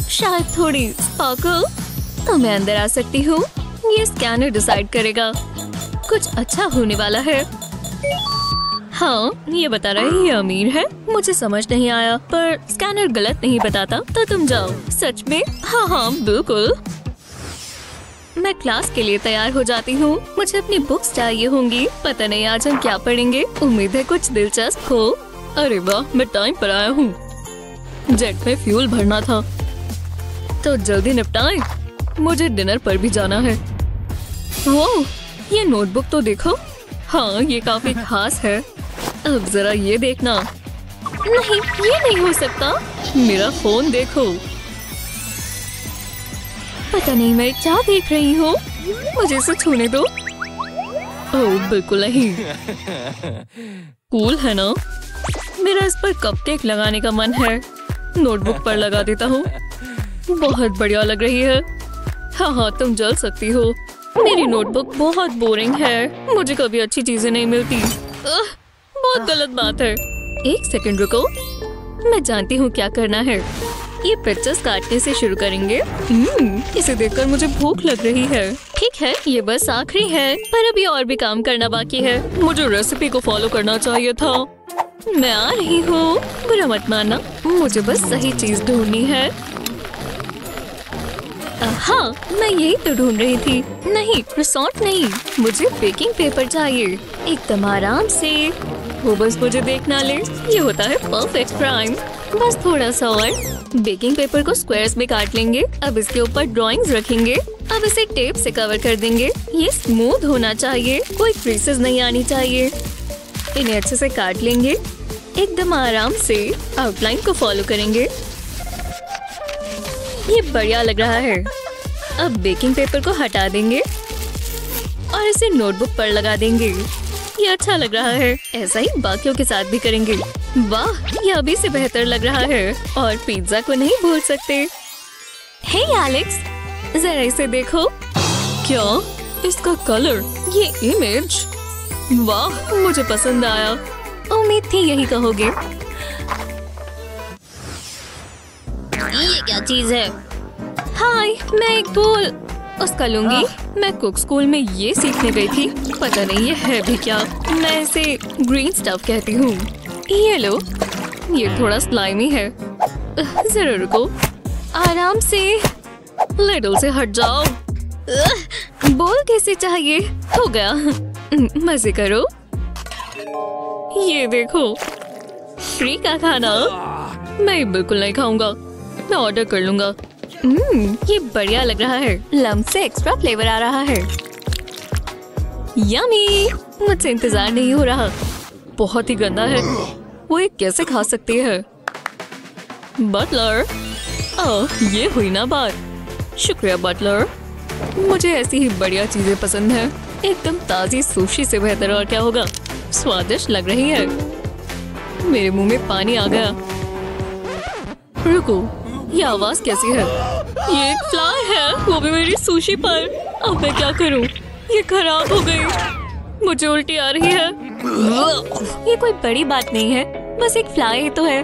शायद थोड़ी स्पार्कल। तो मैं अंदर आ सकती हूँ। ये स्कैनर डिसाइड करेगा, कुछ अच्छा होने वाला है। हाँ, ये बता रहा है ये अमीर है। मुझे समझ नहीं आया, पर स्कैनर गलत नहीं बताता। तो तुम जाओ। सच में? हाँ हाँ, बिल्कुल। मैं क्लास के लिए तैयार हो जाती हूँ। मुझे अपनी बुक्स चाहिए होंगी। पता नहीं आज हम क्या पढ़ेंगे। उम्मीद है कुछ दिलचस्प हो। अरे वाह, मैं टाइम पर आया हूँ। जेट में फ्यूल भरना था, तो जल्दी निपटाएं। मुझे डिनर पर भी जाना है। वो, ये नोटबुक तो देखो। हाँ, ये काफी खास है। अब जरा ये देखना। नहीं, ये नहीं हो सकता। मेरा फोन देखो। पता नहीं मैं क्या देख रही हूँ। मुझे इसे छूने दो। ओह, बिल्कुल नहीं। कूल है ना? मेरा इस पर कपकेक लगाने का मन है। नोटबुक पर लगा देता हूँ। बहुत बढ़िया लग रही है। हाँ हाँ, तुम जल सकती हो। मेरी नोटबुक बहुत बोरिंग है। मुझे कभी अच्छी चीजें नहीं मिलती। बहुत गलत बात है। एक सेकंड रुको, मैं जानती हूँ क्या करना है। ये पिक्चर्स काटने से शुरू करेंगे। इसे देखकर मुझे भूख लग रही है। ठीक है, ये बस आखिरी है, पर अभी और भी काम करना बाकी है। मुझे रेसिपी को फॉलो करना चाहिए था। मैं आ रही हूँ, बुरा मत मानना। मुझे बस सही चीज ढूंढनी है। हाँ, मैं यही तो ढूंढ रही थी। नहीं, रिसोर्ट नहीं, मुझे बेकिंग पेपर चाहिए। एकदम आराम से। वो बस मुझे देखना ले। ये होता है परफेक्ट क्राइम। बस थोड़ा सा और। बेकिंग पेपर को स्क्वायर्स में काट लेंगे। अब इसके ऊपर ड्राइंग्स रखेंगे। अब इसे टेप से कवर कर देंगे। ये स्मूथ होना चाहिए, कोई क्रीसेस नहीं आनी चाहिए। इन्हें अच्छे से काट लेंगे, एकदम आराम से। आउटलाइन को फॉलो करेंगे। ये बढ़िया लग रहा है। अब बेकिंग पेपर को हटा देंगे और इसे नोटबुक पर लगा देंगे। ये अच्छा लग रहा है। ऐसा ही बाकियों के साथ भी करेंगे। वाह, ये अभी से बेहतर लग रहा है। और पिज्जा को नहीं भूल सकते। हे एलेक्स, जरा इसे देखो। क्या? इसका कलर, ये इमेज, वाह, मुझे पसंद आया। उम्मीद थी यही कहोगे। ये क्या चीज है? हाय, मैं एक बोल उसका लूंगी। मैं कुक स्कूल में ये सीखने गई थी। पता नहीं ये है भी क्या। मैं इसे ग्रीन स्टफ कहती हूँ। ये लो, ये थोड़ा स्लाइमी है। जरा रुको, आराम से। लिटिल से हट जाओ। बोल कैसे चाहिए? हो गया। मजे करो। ये देखो, फ्री का खाना। मैं बिल्कुल नहीं खाऊंगा, मैं ऑर्डर कर लूंगा। ये बढ़िया लग रहा है। लम्ब से एक्स्ट्रा फ्लेवर आ रहा है। यमी, मुझसे इंतजार नहीं हो रहा। बहुत ही गंदा है। वो ये कैसे खा सकती है? बटलर, ओह, ये हुई ना बात। शुक्रिया बटलर। मुझे ऐसी ही बढ़िया चीजें पसंद है। एकदम ताजी सुशी से बेहतर और क्या होगा। स्वादिष्ट लग रही है। मेरे मुंह में पानी आ गया। रुको, ये आवाज कैसी है? ये एक फ्लाई है, वो भी मेरी सुशी पर। अब मैं क्या करूं? ये खराब हो गई। मुझे उल्टी आ रही है। ये कोई बड़ी बात नहीं है, बस एक फ्लाई ही तो है।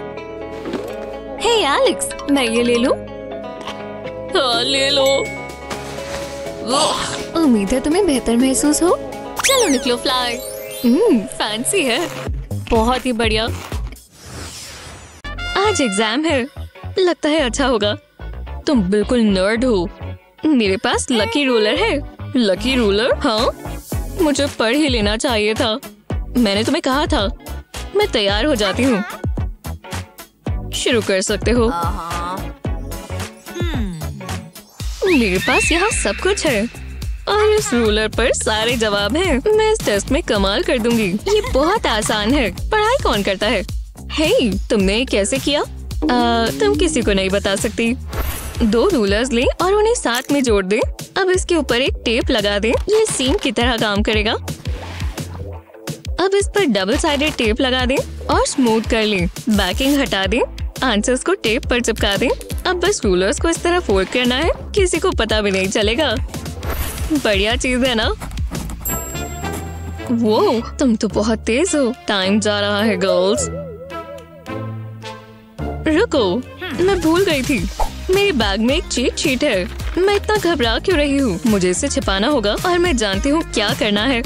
हे एलेक्स, मैं ये ले लूं? हाँ, ले लो। उम्मीद है तुम्हें बेहतर महसूस हो। चलो निकलो फ्लाई। फैंसी है, बहुत ही बढ़िया। आज एग्जाम है, लगता है अच्छा होगा। तुम बिल्कुल नर्ड हो। मेरे पास लकी रूलर है। Lucky ruler? हाँ, मुझे पढ़ ही लेना चाहिए था। मैंने तुम्हें कहा था। मैं तैयार हो जाती हूँ। शुरू कर सकते हो। मेरे पास यहाँ सब कुछ है और इस रूलर पर सारे जवाब हैं। मैं इस टेस्ट में कमाल कर दूंगी। ये बहुत आसान है। पढ़ाई कौन करता है? हे, तुमने ये कैसे किया? तुम किसी को नहीं बता सकती। 2 रूलर्स लें और उन्हें साथ में जोड़ दें। अब इसके ऊपर एक टेप लगा दें। ये सीम की तरह काम करेगा। अब इस पर डबल साइडेड टेप लगा दें और स्मूथ कर लें। बैकिंग हटा दें। आंसर्स को टेप पर चिपका दें। अब बस रूलर्स को इस तरह फोल्ड करना है, किसी को पता भी नहीं चलेगा। बढ़िया चीज है ना? वो तुम तो बहुत तेज हो। टाइम जा रहा है गर्ल्स। रुको, मैं भूल गई थी। मेरे बैग में एक चीट शीट है। मैं इतना घबरा क्यों रही हूँ? मुझे इसे छिपाना होगा और मैं जानती हूँ क्या करना है।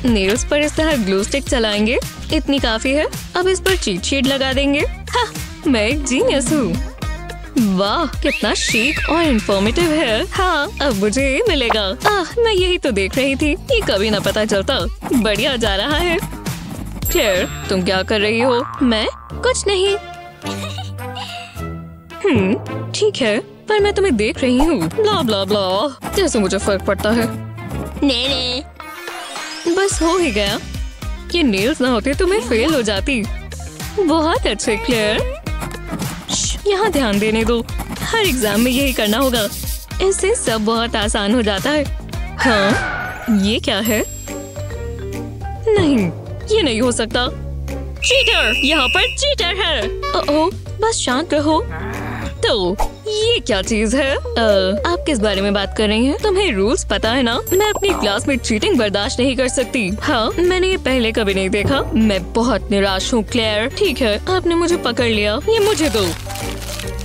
नेल्स पर इस तरह ग्लू स्टिक चलाएंगे। इतनी काफी है। अब इस पर चीट शीट लगा देंगे। हाँ, मैं एक जीनियस हूँ। वाह, कितना शीक और इंफॉर्मेटिव है। हाँ, अब मुझे ये मिलेगा। मैं यही तो देख रही थी। ये कभी ना पता चलता। बढ़िया जा रहा है। क्लेयर, तुम क्या कर रही हो? मैं कुछ नहीं। ठीक है, पर मैं तुम्हें देख रही हूँ। ब्ला ब्ला ब्ला, जैसे मुझे फर्क पड़ता है। ने बस हो ही गया। ये नेल्स ना होते तो मैं फेल हो जाती। बहुत अच्छे क्लेयर। यहाँ ध्यान देने दो। हर एग्जाम में यही करना होगा। इससे सब बहुत आसान हो जाता है। हाँ, ये क्या है? नहीं, ये नहीं हो सकता। चीटर! यहाँ पर चीटर है। ओह, बस शांत रहो। तो ये क्या चीज है? आप किस बारे में बात कर रही हैं? तुम्हें रूल्स पता है ना? मैं अपनी क्लास में चीटिंग बर्दाश्त नहीं कर सकती। हाँ, मैंने ये पहले कभी नहीं देखा। मैं बहुत निराश हूँ क्लेयर। ठीक है, आपने मुझे पकड़ लिया। ये मुझे दो।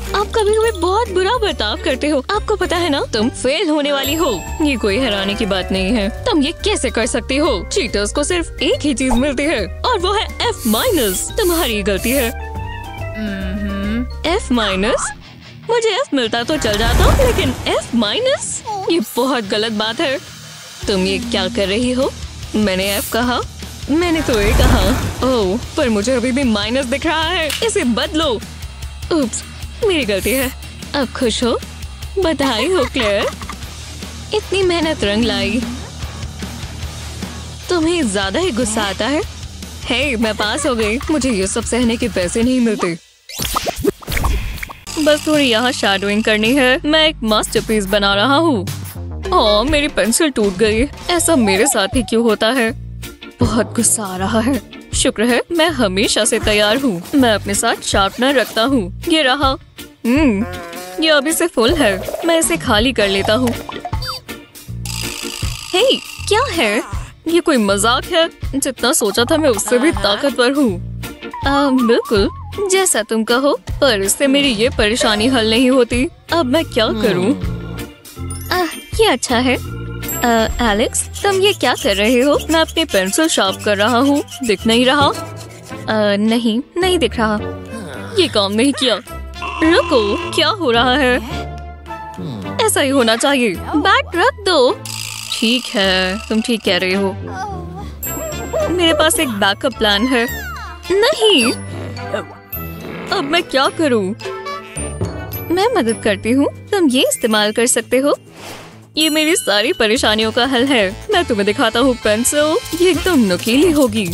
आप कभी कभी बहुत बुरा बर्ताव करते हो। आपको पता है ना, तुम फेल होने वाली हो। ये कोई हैरानी की बात नहीं है। तुम ये कैसे कर सकती हो? चीटर्स को सिर्फ एक ही चीज मिलती है और वो है F-। तुम्हारी गलती है। F-? मुझे F मिलता तो चल जाता, लेकिन F-? ये बहुत गलत बात है। तुम ये क्या कर रही हो? मैंने F कहा? मैंने तो A कहा। ओह, पर मुझे अभी भी माइनस दिख रहा है। इसे बदलो। उप्स, मेरी गलती है। अब खुश हो? बधाई हो क्लेयर। इतनी मेहनत रंग लाई। तुम्हें ज्यादा ही गुस्सा आता है। हे, मैं पास हो गई। मुझे ये सब सहने के पैसे नहीं मिलते। बस थोड़ी यहाँ शैडोइंग करनी है। मैं एक मास्टरपीस बना रहा हूँ। ओह, मेरी पेंसिल टूट गई। ऐसा मेरे साथ ही क्यों होता है? बहुत गुस्सा आ रहा है। शुक्र है मैं हमेशा से तैयार हूँ। मैं अपने साथ शार्पनर रखता हूँ। ये रहा। ये अभी से फुल है। मैं इसे खाली कर लेता हूँ। हे, क्या है? ये कोई मजाक है? जितना सोचा था मैं उससे भी ताकतवर हूँ। बिल्कुल, जैसा तुम कहो, पर इससे मेरी ये परेशानी हल नहीं होती। अब मैं क्या करूँ? ये अच्छा है। एलेक्स, तुम ये क्या कर रहे हो? मैं अपनी पेंसिल शार्प कर रहा हूँ। दिख नहीं रहा? नहीं दिख रहा। ये काम नहीं किया। रुको, क्या हो रहा है? ऐसा ही होना चाहिए। बैट रख दो। ठीक है, तुम ठीक कह रहे हो। मेरे पास एक बैकअप प्लान है। नहीं, अब मैं क्या करूं? मैं मदद करती हूँ। तुम ये इस्तेमाल कर सकते हो। ये मेरी सारी परेशानियों का हल है। मैं तुम्हें दिखाता हूँ पेंसिल। ये एकदम नुकीली होगी।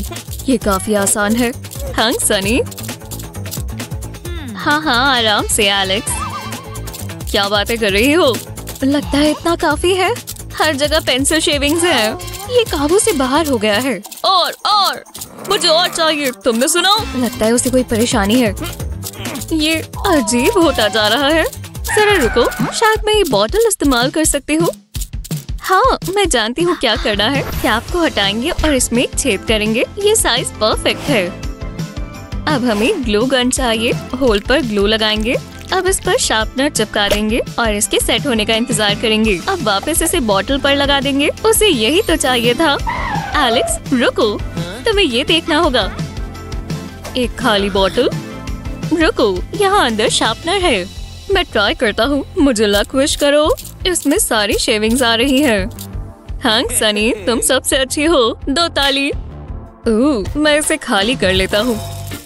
ये काफी आसान है। हाँ सनी। हाँ, आराम से एलेक्स। क्या बातें कर रही हो? लगता है इतना काफी है। हर जगह पेंसिल शेविंग्स हैं। ये काबू से बाहर हो गया है। और मुझे और चाहिए। तुमने सुना? लगता है उसे कोई परेशानी है। ये अजीब होता जा रहा है। जरा रुको, शायद मैं ये बॉटल इस्तेमाल कर सकती हूँ। हाँ, मैं जानती हूँ क्या करना है। कैप को हटाएंगे और इसमें एक छेद करेंगे। ये साइज परफेक्ट है। अब हमें ग्लू गन चाहिए। होल पर ग्लू लगाएंगे। अब इस पर शार्पनर चिपका देंगे और इसके सेट होने का इंतजार करेंगे। अब वापस इसे बॉटल पर लगा देंगे। उसे यही तो चाहिए था। एलेक्स, रुको, तुम्हें ये देखना होगा। एक खाली बॉटल। रुको, यहाँ अंदर शार्पनर है। मैं ट्राई करता हूँ। मुझे लक विश करो। इसमें सारी शेविंग्स आ रही है। हाँ सनी, तुम सबसे अच्छी हो। 2 ताली। मैं इसे खाली कर लेता हूँ।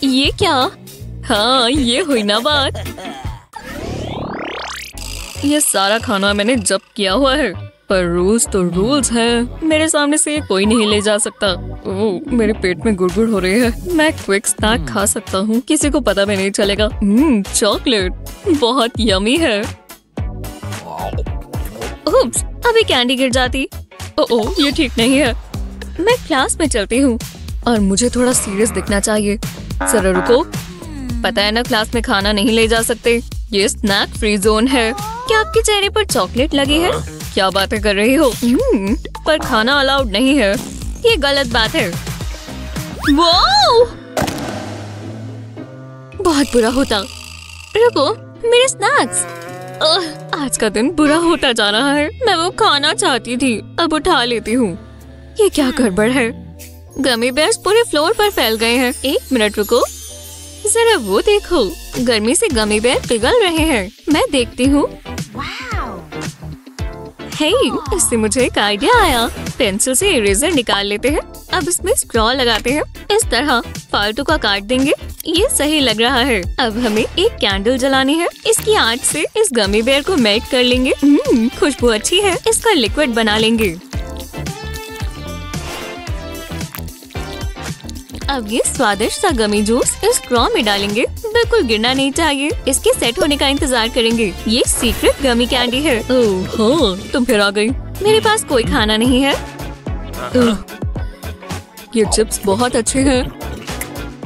ये क्या? हाँ, ये हुई ना बात। ये सारा खाना मैंने जब्त किया हुआ है, पर रूल्स तो रूल्स हैं। मेरे सामने से ये कोई नहीं ले जा सकता। ओह, मेरे पेट में गुड़गुड़ हो रही है। मैं क्विक स्नैक खा सकता हूँ, किसी को पता भी नहीं चलेगा। चॉकलेट बहुत यमी है। उप्स, अभी कैंडी गिर जाती। ओह, ये ठीक नहीं है। मैं क्लास में चलती हूँ और मुझे थोड़ा सीरियस दिखना चाहिए। जरा रुको, पता है ना क्लास में खाना नहीं ले जा सकते। ये स्नैक फ्री जोन है। क्या आपके चेहरे पर चॉकलेट लगी है? क्या बातें कर रही हो? पर खाना अलाउड नहीं है। ये गलत बात है। वाओ! बहुत बुरा होता। रुको, मेरे स्नैक्स। आज का दिन बुरा होता जा रहा है। मैं वो खाना चाहती थी, अब उठा लेती हूँ। ये क्या गड़बड़ है? गमी बेयर्स पूरे फ्लोर पर फैल गए हैं। 1 मिनट रुको, जरा वो देखो, गर्मी से गमी बेयर पिघल रहे हैं। मैं देखती हूँ। हे, इससे मुझे एक आइडिया आया। पेंसिल से इरेजर निकाल लेते हैं। अब इसमें स्ट्रॉ लगाते हैं। इस तरह फालतू का काट देंगे। ये सही लग रहा है। अब हमें एक कैंडल जलानी है। इसकी आंच से इस गमी बेयर को मेल्ट कर लेंगे। खुशबू अच्छी है। इसका लिक्विड बना लेंगे। अब ये स्वादिष्ट सा गमी जूस इस स्ट्रॉ में डालेंगे। बिल्कुल गिरना नहीं चाहिए। इसके सेट होने का इंतजार करेंगे। ये सीक्रेट गमी कैंडी है। ओह हाँ, तुम फिर आ गई। मेरे पास कोई खाना नहीं है। ये चिप्स बहुत अच्छे हैं।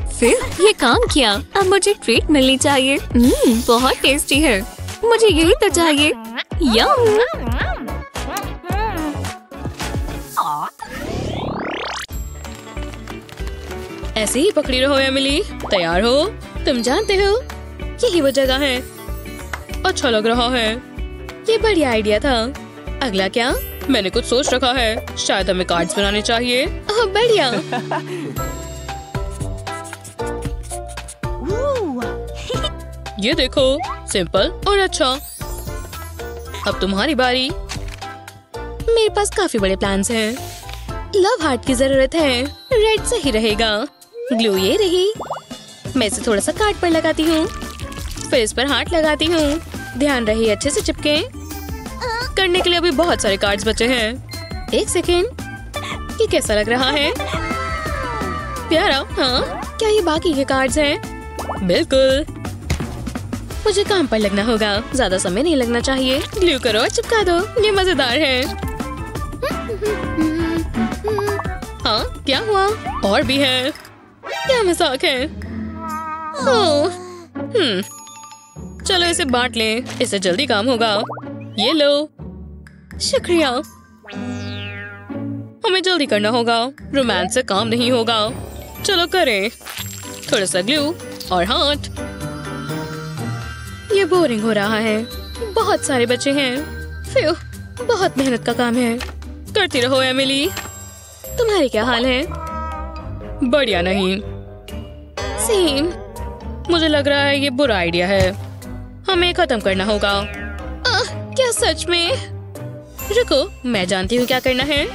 फिर ये काम किया। अब मुझे ट्रीट मिलनी चाहिए। बहुत टेस्टी है। मुझे यही तो चाहिए। यम। ऐसे ही पकड़ी रहो एमिली। तैयार हो? तुम जानते हो, यही वो जगह है। अच्छा लग रहा है। ये बढ़िया आइडिया था। अगला क्या? मैंने कुछ सोच रखा है। शायद हमें कार्ड्स बनाने चाहिए। ओह बढ़िया। ये देखो, सिंपल और अच्छा। अब तुम्हारी बारी। मेरे पास काफी बड़े प्लान्स हैं। लव हार्ट की जरूरत है। रेड सही रहेगा। ग्लू ये रही। मैं इसे थोड़ा सा कार्ड पर लगाती हूँ। फिर इस पर हार्ट लगाती हूँ। ध्यान रहे अच्छे से चिपके। करने के लिए अभी बहुत सारे कार्ड्स बचे हैं। 1 सेकेंड, ये कैसा लग रहा है? प्यारा, हाँ? क्या ये बाकी के कार्ड्स हैं? बिल्कुल। मुझे काम पर लगना होगा। ज्यादा समय नहीं लगना चाहिए। ग्लू करो और चिपका दो। ये मजेदार है। हाँ, क्या हुआ? और भी है। क्या मजाक है? चलो इसे बांट लें। इससे जल्दी काम होगा। ये लो। शुक्रिया। हमें जल्दी करना होगा। रोमांस से काम नहीं होगा। चलो करें। थोड़ा सा ग्लू और हार्ट। ये बोरिंग हो रहा है। बहुत सारे बच्चे हैं। फिर बहुत मेहनत का काम है। करती रहो एमिली। तुम्हारी क्या हाल है? बढ़िया नहीं। सेम। मुझे लग रहा है ये बुरा आइडिया है। हमें खत्म करना होगा। क्या सच में? रुको, मैं जानती हूँ क्या करना है।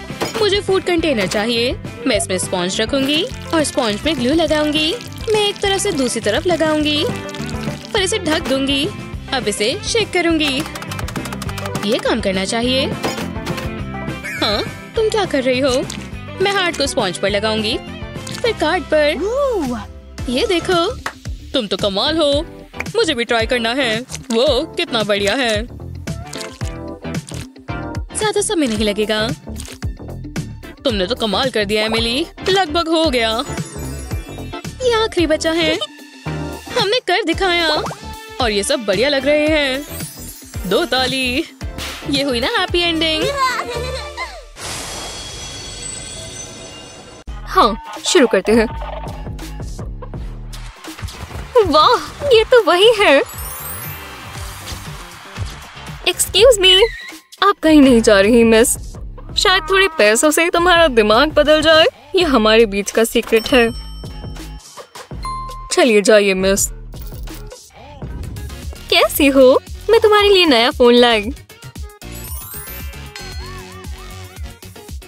मुझे फूड कंटेनर चाहिए। मैं इसमें स्पॉन्ज रखूंगी और स्पॉन्ज में ग्लू लगाऊंगी। मैं एक तरफ से दूसरी तरफ लगाऊंगी, पर इसे ढक दूंगी। अब इसे शेक करूंगी। ये काम करना चाहिए। हाँ, तुम क्या कर रही हो? मैं हार्ट को स्पॉन्ज पर लगाऊंगी, फिर कार्ड पर। ये देखो, तुम तो कमाल हो। मुझे भी ट्राई करना है। वो कितना बढ़िया है। ज्यादा समय नहीं लगेगा। तुमने तो कमाल कर दिया एमिली। लगभग हो गया। ये आखिरी बचा है। हमने कर दिखाया और ये सब बढ़िया लग रहे हैं। 2 ताली। ये हुई ना हैप्पी एंडिंग। हाँ, शुरू करते हैं। वाह, ये तो वही है। एक्सक्यूज मी, आप कहीं नहीं जा रही मिस? शायद थोड़े पैसों से तुम्हारा दिमाग बदल जाए। ये हमारे बीच का सीक्रेट है। चलिए जाइए मिस। कैसी हो? मैं तुम्हारे लिए नया फोन लाई।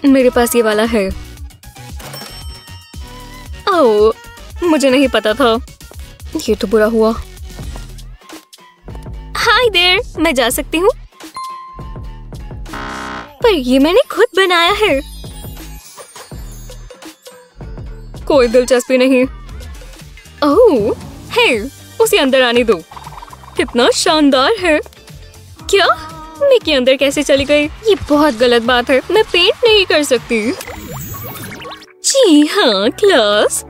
मेरे पास ये वाला है। ओह, मुझे नहीं पता था। ये तो बुरा हुआ। हाय देयर, मैं जा सकती हूँ? पर ये मैंने खुद बनाया है। कोई दिलचस्पी नहीं। ओह, हे, उसे अंदर आने दो। कितना शानदार है। क्या? मिकी अंदर कैसे चली गई? ये बहुत गलत बात है। मैं पेंट नहीं कर सकती। जी हाँ क्लास,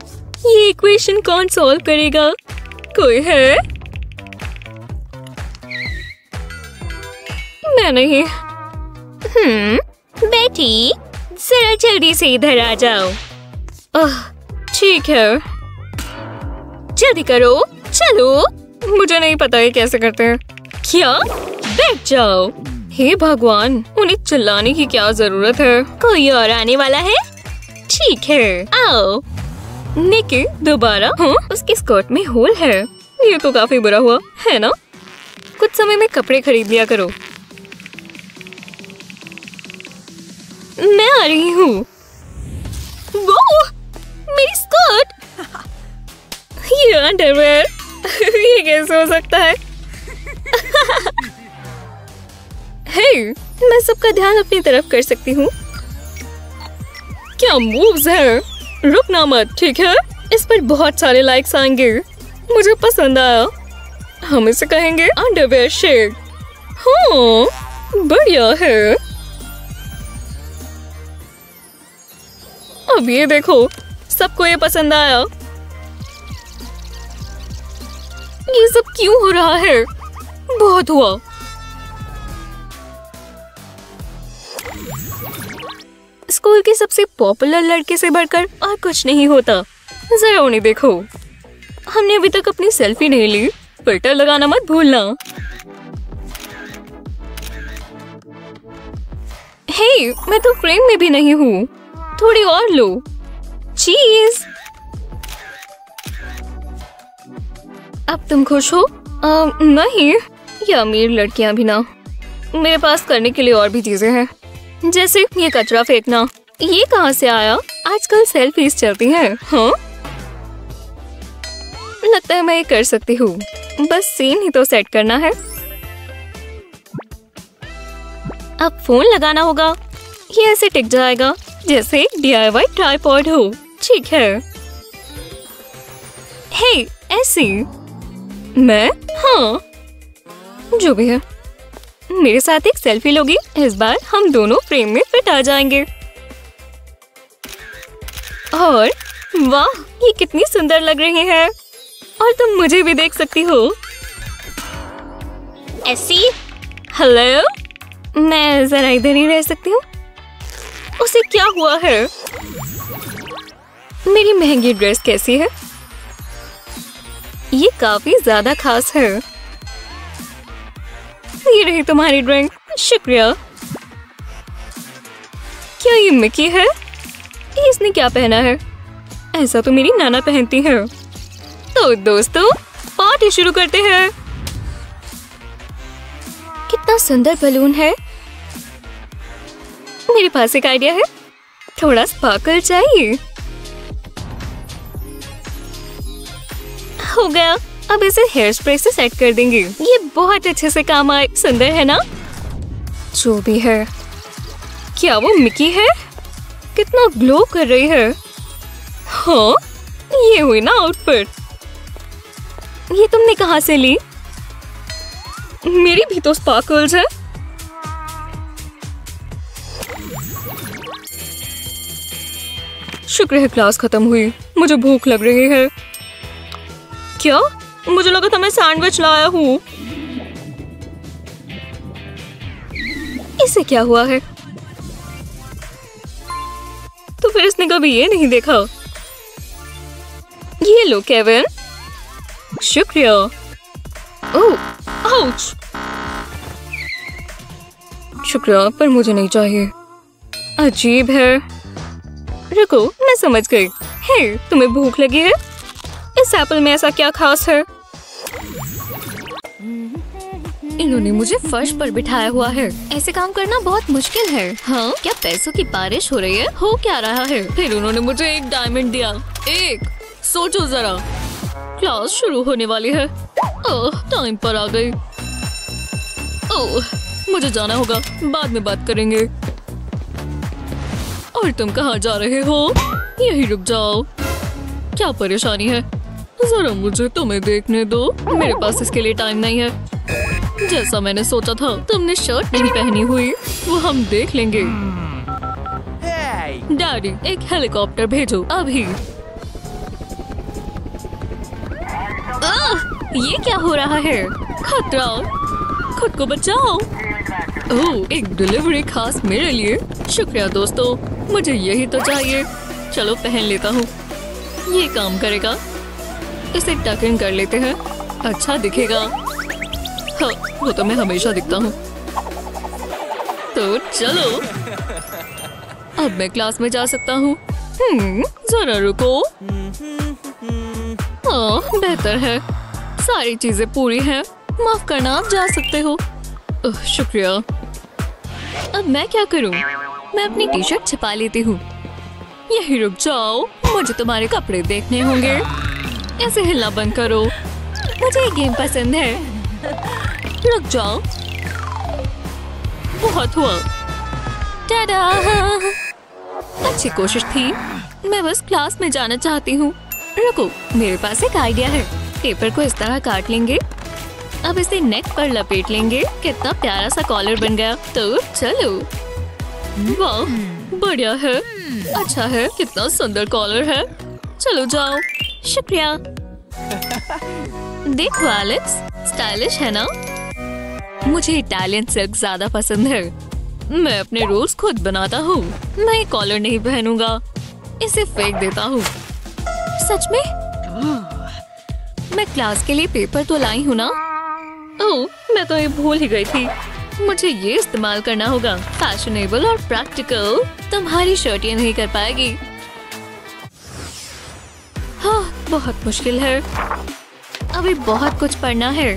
ये इक्वेशन कौन सॉल्व करेगा? कोई है? मैं नहीं। बेटी, जरा जल्दी से इधर आ जाओ। ठीक है, जल्दी करो, चलो। मुझे नहीं पता ये कैसे करते हैं। क्या? बैठ जाओ। हे भगवान, उन्हें चिल्लाने की क्या जरूरत है? कोई और आने वाला है? ठीक है, आओ। निकी, दोबारा। हाँ, उसके स्कर्ट में होल है। ये तो काफी बुरा हुआ, है ना? कुछ समय में कपड़े खरीद लिया करो। मैं आ रही हूँ। वो, मेरी स्कर्ट। ये अंडरवेयर। ये कैसे हो सकता है? हे, मैं सबका ध्यान अपनी तरफ कर सकती हूँ। क्या मूव्स है? रुकना मत, ठीक है? इस पर बहुत सारे लाइक्स आएंगे। मुझे पसंद आया। हम इसे कहेंगे अंडरवेयर शेड। हाँ, बढ़िया है। अब ये देखो, सबको ये पसंद आया। ये सब क्यों हो रहा है? बहुत हुआ। स्कूल के सबसे पॉपुलर लड़के से बढ़कर और कुछ नहीं होता। जरा उन्हें देखो। हमने अभी तक अपनी सेल्फी नहीं ली। फिल्टर लगाना मत भूलना। हे, मैं तो फ्रेम में भी नहीं हूँ। थोड़ी और लो। चीज। अब तुम खुश हो? नहीं, ये अमीर लड़कियां भी ना। मेरे पास करने के लिए और भी चीजें हैं, जैसे ये कचरा फेंकना। ये कहाँ से आया? आजकल सेल्फीज चलती हैं। हाँ, लगता है मैं ये कर सकती हूँ। बस सीन ही तो सेट करना है। अब फोन लगाना होगा। ये ऐसे टिक जाएगा जैसे DIY ट्राइपॉड हो। ठीक है। हे, ऐसी। मैं? हाँ, जो भी है। मेरे साथ एक सेल्फी लोगी? इस बार हम दोनों फ्रेम में फिट आ जाएंगे। और वाह, ये कितनी सुंदर लग रही है। और तुम मुझे भी देख सकती हो। ऐसी। हेलो, मैं जरा इधर ही रह सकती हूँ? उसे क्या हुआ है? मेरी महंगी ड्रेस कैसी है? ये काफी ज्यादा खास है। ये रही तुम्हारी ड्राइंग। शुक्रिया। क्या ये मिकी है? इसने क्या पहना है? ऐसा तो मेरी नाना पहनती है। तो दोस्तों, पार्टी शुरू करते हैं। कितना सुंदर बलून है। मेरे पास एक आइडिया है। थोड़ा स्पार्कल चाहिए। हो गया। अब इसे हेयर स्प्रे से सेट कर देंगे। ये बहुत अच्छे से काम आए। सुंदर है ना? जो भी है। क्या वो मिकी है? कितना ग्लो कर रही है। हाँ, ये हुई ना आउटफिट। ये तुमने कहाँ से ली? मेरी भी तो स्पार्कल्स है। शुक्र है क्लास खत्म हुई। मुझे भूख लग रही है। क्या? मुझे लगा था मैं सैंडविच लाया हूँ। इसे क्या हुआ है? तो फिर इसने कभी ये नहीं देखा। ये लो केविन। शुक्रिया। ओह, आउच। शुक्रिया, पर मुझे नहीं चाहिए। अजीब है। रुको, मैं समझ गई। हे, तुम्हें भूख लगी है? इस एप्पल में ऐसा क्या खास है? इन्होंने मुझे फर्श पर बिठाया हुआ है। ऐसे काम करना बहुत मुश्किल है। हाँ, क्या पैसों की बारिश हो रही है? हो क्या रहा है? फिर उन्होंने मुझे एक डायमंड दिया। एक, सोचो जरा, क्लास शुरू होने वाली है। ओह, टाइम पर आ गई। ओह, मुझे जाना होगा, बाद में बात करेंगे। और तुम कहाँ जा रहे हो? यहीं रुक जाओ। क्या परेशानी है? जरा मुझे तुम्हें देखने दो। मेरे पास इसके लिए टाइम नहीं है। जैसा मैंने सोचा था, तुमने शर्ट नहीं पहनी हुई, वो हम देख लेंगे। डैडी, एक हेलीकॉप्टर भेजो अभी। ये क्या हो रहा है? खतरा, खुद को बचाओ। ओह, एक डिलीवरी खास मेरे लिए। शुक्रिया दोस्तों, मुझे यही तो चाहिए। चलो पहन लेता हूँ, ये काम करेगा। इसे टक इन कर लेते हैं, अच्छा दिखेगा। हाँ, वो तो मैं हमेशा दिखता हूँ। तो चलो, अब मैं क्लास में जा सकता हूँ। जरा रुको। हाँ, बेहतर है, सारी चीजें पूरी हैं। माफ करना, आप जा सकते हो। शुक्रिया। अब मैं क्या करूँ? मैं अपनी टी शर्ट छिपा लेती हूँ। यहीं रुक जाओ, मुझे तुम्हारे कपड़े देखने होंगे। ऐसे हिलना बंद करो, मुझे ये गेम पसंद है। रुक जाओ, बहुत हुआ। टाडा! अच्छी कोशिश थी, मैं बस क्लास में जाना चाहती हूँ। रुको, मेरे पास एक आइडिया है। पेपर को इस तरह काट लेंगे, अब इसे नेक पर लपेट लेंगे। कितना प्यारा सा कॉलर बन गया। तो चलो। वाह, बढ़िया है, अच्छा है, कितना सुंदर कॉलर है। चलो जाओ। शुक्रिया। देखो एलेक्स, स्टाइलिश है ना? मुझे इटालियन सिल्क ज्यादा पसंद है। मैं अपने रूल्स खुद बनाता हूँ। मैं ये कॉलर नहीं पहनूंगा, इसे फेंक देता हूँ। सच में? मैं क्लास के लिए पेपर तो लाई हूँ ना? ओह, मैं तो ये भूल ही गई थी। मुझे ये इस्तेमाल करना होगा, फैशनेबल और प्रैक्टिकल। तुम्हारी शर्ट ये नहीं कर पाएगी। हाँ, बहुत मुश्किल है, अभी बहुत कुछ पढ़ना है।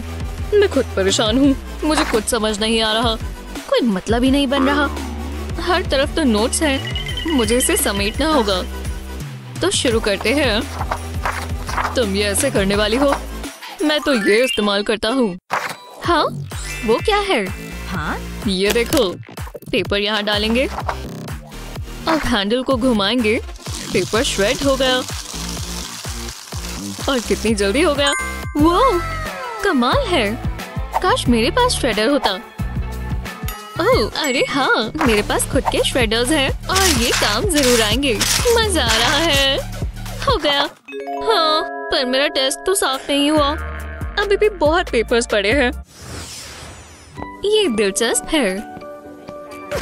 मैं खुद परेशान हूँ, मुझे कुछ समझ नहीं आ रहा, कोई मतलब ही नहीं बन रहा। हर तरफ तो नोट्स हैं, मुझे इसे समेटना होगा। तो शुरू करते हैं। तुम ये ऐसे करने वाली हो? मैं तो ये इस्तेमाल करता हूँ। हाँ, वो क्या है? हाँ, ये देखो, पेपर यहाँ डालेंगे और हैंडल को घुमाएंगे। पेपर श्रेड हो गया। और कितनी जल्दी हो गया। वाह, कमाल है। काश मेरे पास श्रेडर होता। ओह, अरे हाँ, मेरे पास खुद के श्रेडर्स हैं और ये काम जरूर आएंगे। मजा आ रहा है। हो गया। हाँ, पर मेरा डेस्क तो साफ नहीं हुआ, अभी भी बहुत पेपर्स पड़े हैं। ये दिलचस्प है।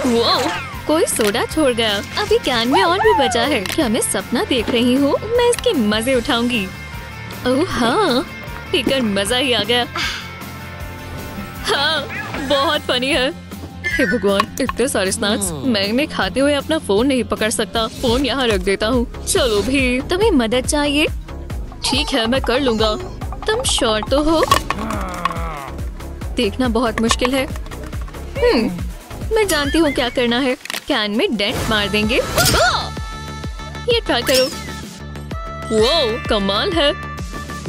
वाह, कोई सोडा छोड़ गया। अभी कैन में और भी बचा है। क्या मैं सपना देख रही हूँ? मैं इसके मजे उठाऊंगी। ओह हाँ, पीकर मजा ही आ गया। हाँ, बहुत फनी है। हे भगवान, इतने सारे स्नैक्स। मैं इन्हें खाते हुए अपना फोन नहीं पकड़ सकता। फोन यहाँ रख देता हूँ। चलो भी, तुम्हें मदद चाहिए? ठीक है, मैं कर लूंगा। तुम श्योर तो हो? देखना बहुत मुश्किल है। मैं जानती हूँ क्या करना है। कैन में डेंट मार देंगे। ये ट्राई करो। वाह, कमाल है,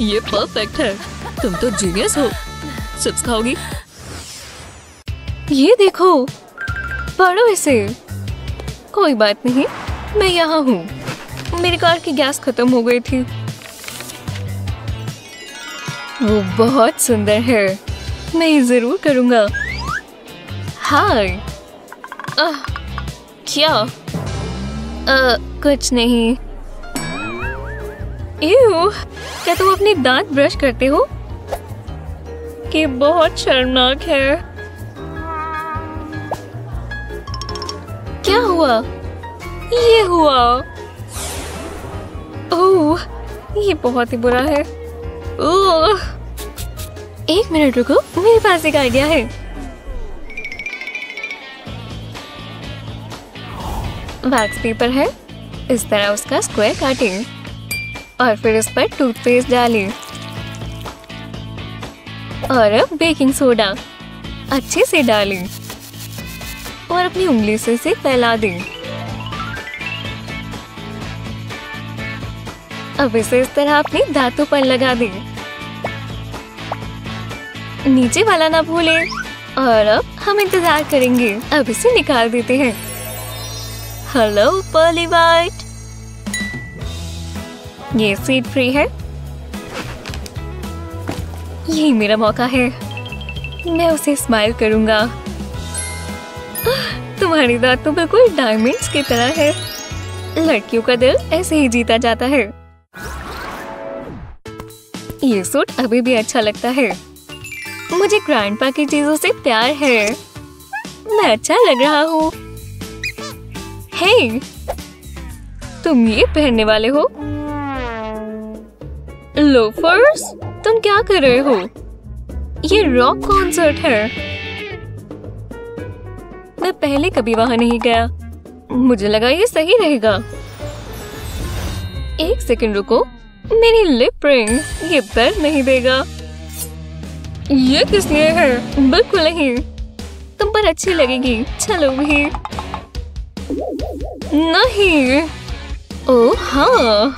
ये परफेक्ट है। तुम तो जीनियस हो। चिप्स खाओगी? ये देखो, पढ़ो इसे। कोई बात नहीं, मैं यहाँ हूँ। मेरी कार की गैस खत्म हो गई थी। वो बहुत सुंदर है, मैं ये जरूर करूँगा। हाय, क्या? कुछ नहीं। क्या तुम अपने दांत ब्रश करते हो? कि बहुत शर्मनाक है। क्या हुआ? ये हुआ। ओह, ये बहुत ही बुरा है। ओह, एक मिनट रुको, मेरे पास एक आइडिया है। वैक्स पेपर है, इस तरह उसका स्क्वायर काटें और फिर इस पर टूथपेस्ट डालें और अब बेकिंग सोडा। अच्छे से डालें और अपनी उंगली से इसे फैला दें। अब इसे इस तरह अपने दांतों पर लगा दें। नीचे वाला ना भूलें। और अब हम इंतजार करेंगे। अब इसे निकाल देते हैं। हेलो पर्ली वाइट, ये सीट फ्री है। यही मेरा मौका है। मैं उसे स्माइल करूंगा। तुम्हारी दांत तो बिल्कुल डायमंड्स की तरह है। लड़कियों का दिल ऐसे ही जीता जाता है। ये सूट अभी भी अच्छा लगता है। मुझे ग्रैंडपा की चीजों से प्यार है। मैं अच्छा लग रहा हूँ। हे, तुम ये पहनने वाले हो? लोफर्स? तुम क्या कर रहे हो? ये रॉक कॉन्सर्ट है। मैं पहले कभी वहां नहीं गया। मुझे लगा ये सही रहेगा। एक सेकंड रुको। मेरी लिप रिंग ये दर्द नहीं देगा। ये किस लिए है? बिल्कुल नहीं। तुम पर अच्छी लगेगी। चलो भी। नहीं। ओह हाँ,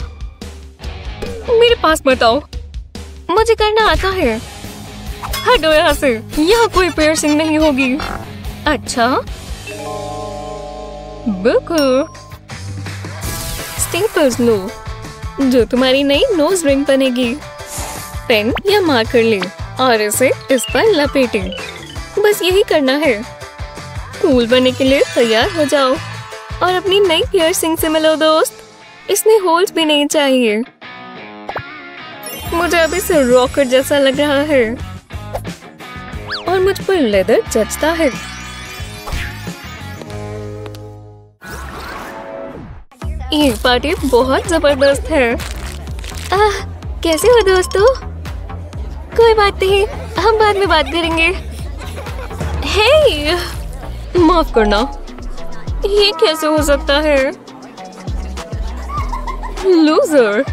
मेरे पास मत आओ। मुझे करना आता है। हटो यहाँ से। यहाँ कोई पियर्सिंग नहीं होगी। अच्छा, बिल्कुल। स्टेपल्स लो, जो तुम्हारी नई नोज रिंग बनेगी। पेन या मार्कर ले और इसे इस पर लपेटें। बस यही करना है। कूल बनने के लिए तैयार हो जाओ और अपनी नई पियर्सिंग से मिलो दोस्त। इसमें होल्स भी नहीं चाहिए। मुझे अभी से रॉकेट जैसा लग रहा है और मुझ पर लेदर जचता है। ये पार्टी बहुत जबरदस्त है। कैसे हो दोस्तों? कोई बात नहीं, हम बाद में बात करेंगे। हे, माफ करना। ये कैसे हो सकता है? लूजर,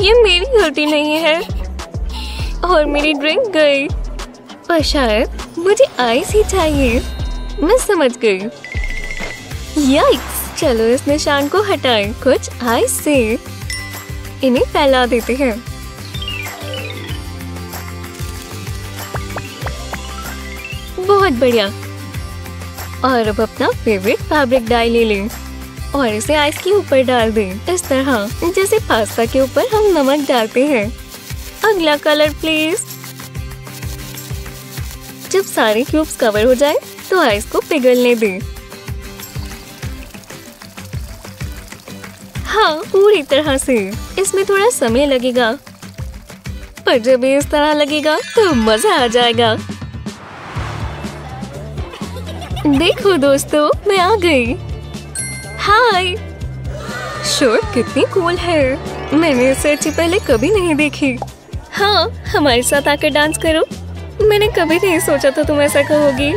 ये मेरी गलती नहीं है और मेरी ड्रिंक गई। पर शायद मुझे आइस ही चाहिए। मैं समझ गई। याइक्स, चलो इस निशान को हटाएं कुछ आइस से। इन्हें फैला देते हैं। बहुत बढ़िया। और अब अपना फेवरेट फैब्रिक डाई ले लें और इसे आइस के ऊपर डाल दें, इस तरह जैसे पास्ता के ऊपर हम नमक डालते हैं। अगला कलर प्लीज। जब सारे क्यूब्स कवर हो जाए तो आइस को पिघलने दें। हाँ, पूरी तरह से। इसमें थोड़ा समय लगेगा, पर जब ये इस तरह लगेगा तो मजा आ जाएगा। देखो दोस्तों, मैं आ गई। हाय। शर्ट कितनी कूल है। मैंने इससे अच्छी पहले कभी नहीं देखी। हाँ, हमारे साथ आकर डांस करो। मैंने कभी नहीं सोचा था तुम ऐसा कहोगी।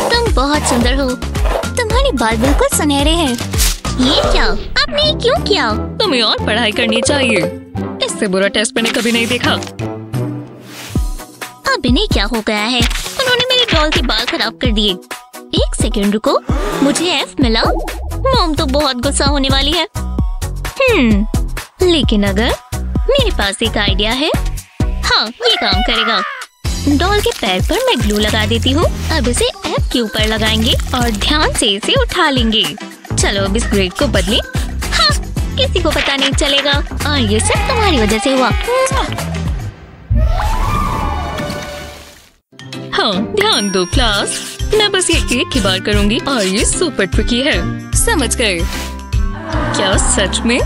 तुम बहुत सुंदर हो। तुम्हारे बाल बिल्कुल सुनहरे हैं। ये क्या? आपने ये क्यों किया? तुम्हें और पढ़ाई करनी चाहिए। इससे बुरा टेस्ट मैंने कभी नहीं देखा। अब इन्हें क्या हो गया है? उन्होंने मेरे डॉल के बाल खराब कर दिए। एक सेकंड रुको, मुझे एफ मिला। मॉम तो बहुत गुस्सा होने वाली है। लेकिन अगर मेरे पास एक आइडिया है। हाँ, ये काम करेगा। डॉल के पैर पर मैं ग्लू लगा देती हूँ। अब इसे एफ के ऊपर लगाएंगे और ध्यान से इसे उठा लेंगे। चलो अब इस ग्रेड को बदलें। हाँ, किसी को पता नहीं चलेगा और ये सब तुम्हारी वजह से हुआ। हाँ, ध्यान दो क्लास। मैं बस ये एक ही बार करूंगी और ये सुपर ट्रिकी है। समझ गए? क्या सच में?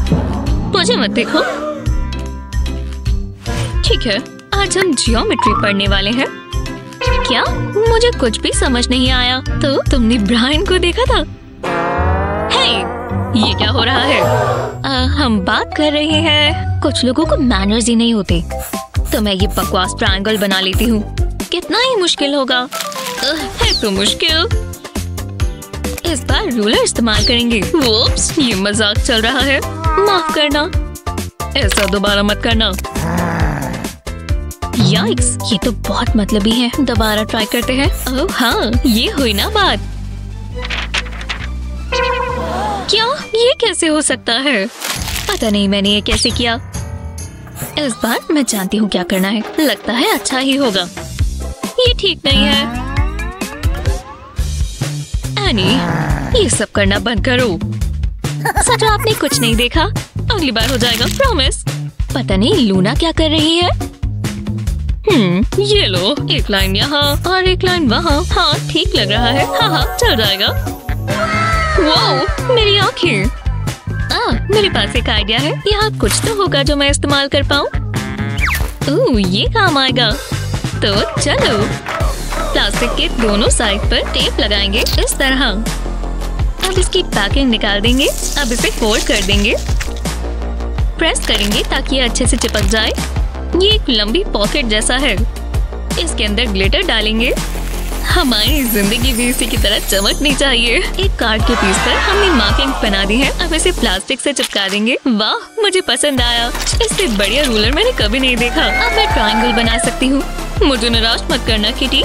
मुझे मत देखो। ठीक है, आज हम जियोमेट्री पढ़ने वाले हैं। क्या? मुझे कुछ भी समझ नहीं आया। तो तुमने ब्रायन को देखा था? हे, ये क्या हो रहा है? हम बात कर रहे हैं। कुछ लोगों को मैनर्स ही नहीं होते। तो मैं ये बकवास ट्रायंगल बना लेती हूँ। कितना ही मुश्किल होगा। है तो मुश्किल। इस बार रूलर इस्तेमाल करेंगे। वोप्स, ये मजाक चल रहा है। माफ करना। ऐसा दोबारा मत करना। याइक्स, ये तो बहुत मतलबी है। दोबारा ट्राई करते हैं। ओह हाँ, ये हुई ना बात। क्या ये कैसे हो सकता है? पता नहीं मैंने ये कैसे किया। इस बार मैं जानती हूँ क्या करना है। लगता है अच्छा ही होगा। ये ठीक नहीं है। एनी, ये सब करना बंद करो। सच आपने कुछ नहीं देखा। अगली बार हो जाएगा, प्रॉमिस। पता नहीं लूना क्या कर रही है। ये लो, एक लाइन यहाँ और एक लाइन वहाँ। हाँ ठीक लग रहा है। हाँ चल जाएगा। वाओ, मेरी आँखें। मेरे पास एक आइडिया है। यहाँ कुछ तो होगा जो मैं इस्तेमाल कर पाऊँ। ओह, ये काम आएगा। तो चलो, प्लास्टिक के दोनों साइड पर टेप लगाएंगे इस तरह। अब इसकी पैकिंग निकाल देंगे। अब इसे फोल्ड कर देंगे, प्रेस करेंगे ताकि ये अच्छे से चिपक जाए। ये एक लंबी पॉकेट जैसा है। इसके अंदर ग्लिटर डालेंगे। हमारी जिंदगी भी इसी की तरह चमकनी चाहिए। एक कार्ड के पीस पर हमने मार्किंग बना दी है। अब इसे प्लास्टिक से चिपका देंगे। वाह, मुझे पसंद आया। इससे बढ़िया रूलर मैंने कभी नहीं देखा। अब मैं ट्रायंगल बना सकती हूँ। मुझे निराश मत करना किटी।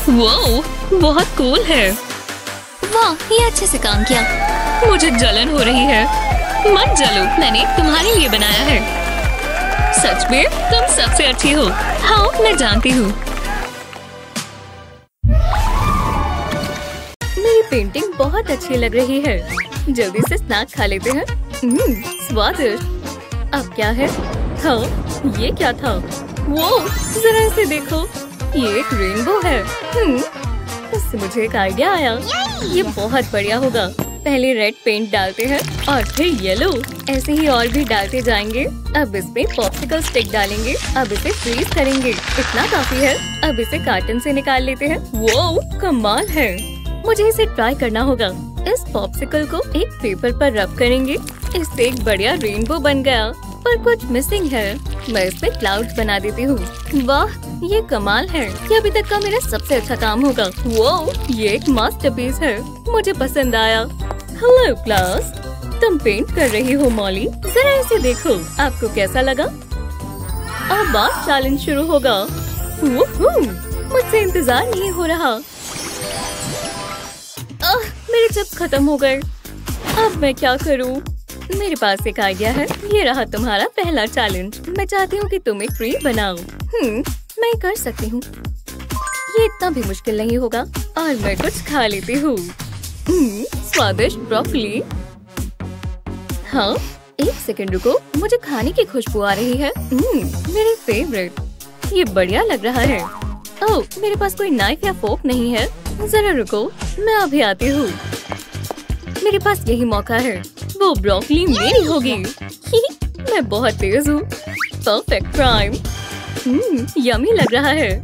वो बहुत कूल है। वाह, ये अच्छे से काम किया। मुझे जलन हो रही है। मत जलो, मैंने तुम्हारे लिए बनाया है। सच में तुम सबसे अच्छी हो। हाँ मैं जानती हूँ। मेरी पेंटिंग बहुत अच्छी लग रही है। जल्दी से स्नैक खा लेते हैं। स्वादिष्ट। अब क्या है? हाँ, ये क्या था? वो जरा इसे देखो, ये एक रेनबो है। इससे मुझे एक आइडिया आया। ये बहुत बढ़िया होगा। पहले रेड पेंट डालते हैं और फिर येलो। ऐसे ही और भी डालते जाएंगे। अब इसमें पॉप्सिकल स्टिक डालेंगे। अब इसे फ्रीज करेंगे। इतना काफी है। अब इसे कार्टन से निकाल लेते हैं। वो कमाल है। मुझे इसे ट्राई करना होगा। इस पॉप्सिकल को एक पेपर पर रब करेंगे। इससे एक बढ़िया रेनबो बन गया, पर कुछ मिसिंग है। मैं इसमें क्लाउड्स बना देती हूँ। वाह, ये कमाल है। ये अभी तक का मेरा सबसे अच्छा काम होगा। वो ये एक मास्टरपीस है। मुझे पसंद आया। हेलो क्लास, तुम पेंट कर रही हो मॉली? जरा इसे देखो, आपको कैसा लगा? अब आज चैलेंज शुरू होगा। मुझसे इंतजार नहीं हो रहा। मेरे चिप्स खत्म हो गए। अब मैं क्या करूं? मेरे पास एक आइडिया है। ये रहा तुम्हारा पहला चैलेंज। मैं चाहती हूँ कि तुम एक ट्री बनाओ। मैं कर सकती हूँ। ये इतना भी मुश्किल नहीं होगा। और मैं कुछ खा लेती हूँ। स्वादिष्ट ब्रोकली। हाँ, एक सेकंड रुको, मुझे खाने की खुशबू आ रही है। मेरी फेवरेट। ये बढ़िया लग रहा है। ओह, मेरे पास कोई नाइफ या फोक नहीं है। जरा रुको, मैं अभी आती हूँ। मेरे पास यही मौका है। वो ब्रोकली मेरी होगी। मैं बहुत तेज हूँ। Perfect crime. यमी लग रहा है।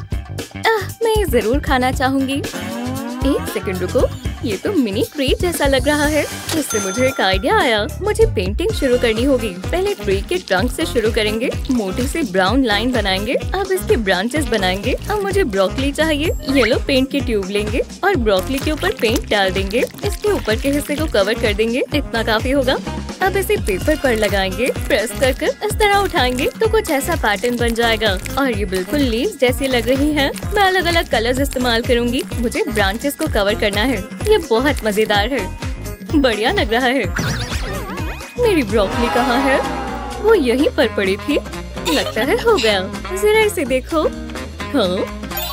मैं ये जरूर खाना चाहूंगी। एक सेकंड रुको, ये तो मिनी ट्री जैसा लग रहा है। इससे मुझे एक आइडिया आया। मुझे पेंटिंग शुरू करनी होगी। पहले ट्री के ट्रंक से शुरू करेंगे। मोटी सी ब्राउन लाइन बनाएंगे। अब इसके ब्रांचेस बनाएंगे। अब मुझे ब्रोकली चाहिए। येलो पेंट की ट्यूब लेंगे और ब्रोकली के ऊपर पेंट डाल देंगे। इसके ऊपर के हिस्से को कवर कर देंगे। इतना काफी होगा। अब इसे पेपर पर लगाएंगे। प्रेस कर इस तरह उठाएंगे तो कुछ ऐसा पैटर्न बन जाएगा। और ये बिल्कुल लीव्स जैसी लग रही है। मैं अलग अलग कलर्स इस्तेमाल करूंगी। मुझे ब्रांचेस को कवर करना है। ये बहुत मजेदार है। बढ़िया लग रहा है। मेरी ब्रोकली कहाँ है? वो यहीं पर पड़ी थी। लगता है हो गया। जरा इसे देखो। हाँ,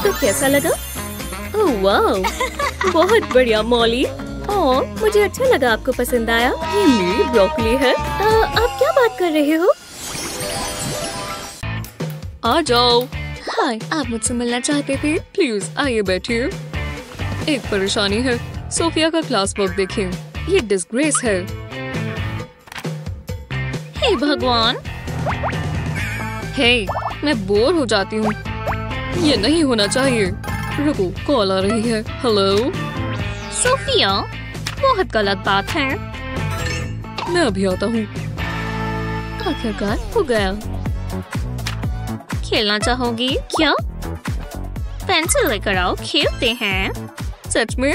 तो कैसा लगा? ओह वाह, बहुत बढ़िया मॉली। मुझे अच्छा लगा, आपको पसंद आया। ये मेरी ब्रोकली है। आप क्या बात कर रहे हो? आ जाओ। हाय, आप मुझसे मिलना चाहते थे? प्लीज आइए बैठिए। एक परेशानी है। सोफिया का क्लास वर्क देखें। ये डिस्ग्रेस है। हे भगवान। हे, मैं बोर हो जाती हूँ। ये नहीं होना चाहिए। रुको, कॉल आ रही है। हेलो सोफिया, बहुत गलत बात है। मैं अभी आता हूँ। आखिरकार हो गया। खेलना चाहोगी क्या? पेंसिल लेकर आओ, खेलते हैं। सच में?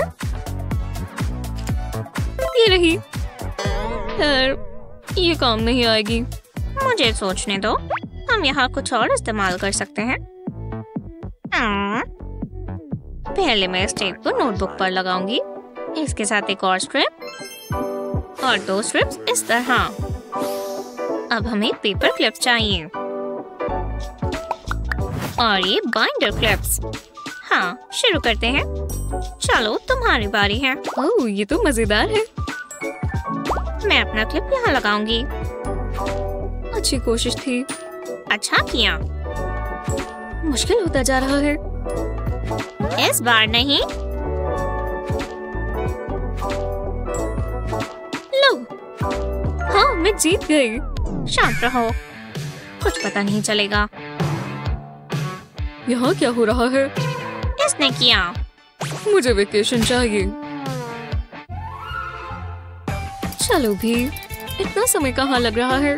ये रही। ये काम नहीं आएगी। मुझे सोचने दो। हम यहाँ कुछ और इस्तेमाल कर सकते हैं। पहले मैं इस टेप को नोटबुक पर लगाऊंगी, इसके साथ एक और स्ट्रिप और 2 स्ट्रिप्स इस तरह। अब हमें पेपर क्लिप चाहिए और ये बाइंडर क्लिप्स। हाँ, शुरू करते हैं। चलो तुम्हारी बारी है। ओह, ये तो मजेदार है। मैं अपना क्लिप यहाँ लगाऊंगी। अच्छी कोशिश थी। अच्छा किया। मुश्किल होता जा रहा है। इस बार नहीं। लो, हाँ, मैं जीत गई। शांत रहो, कुछ पता नहीं चलेगा। यहाँ क्या हो रहा है? इसने किया। मुझे वेकेशन चाहिए। चलो भी, इतना समय कहाँ लग रहा है?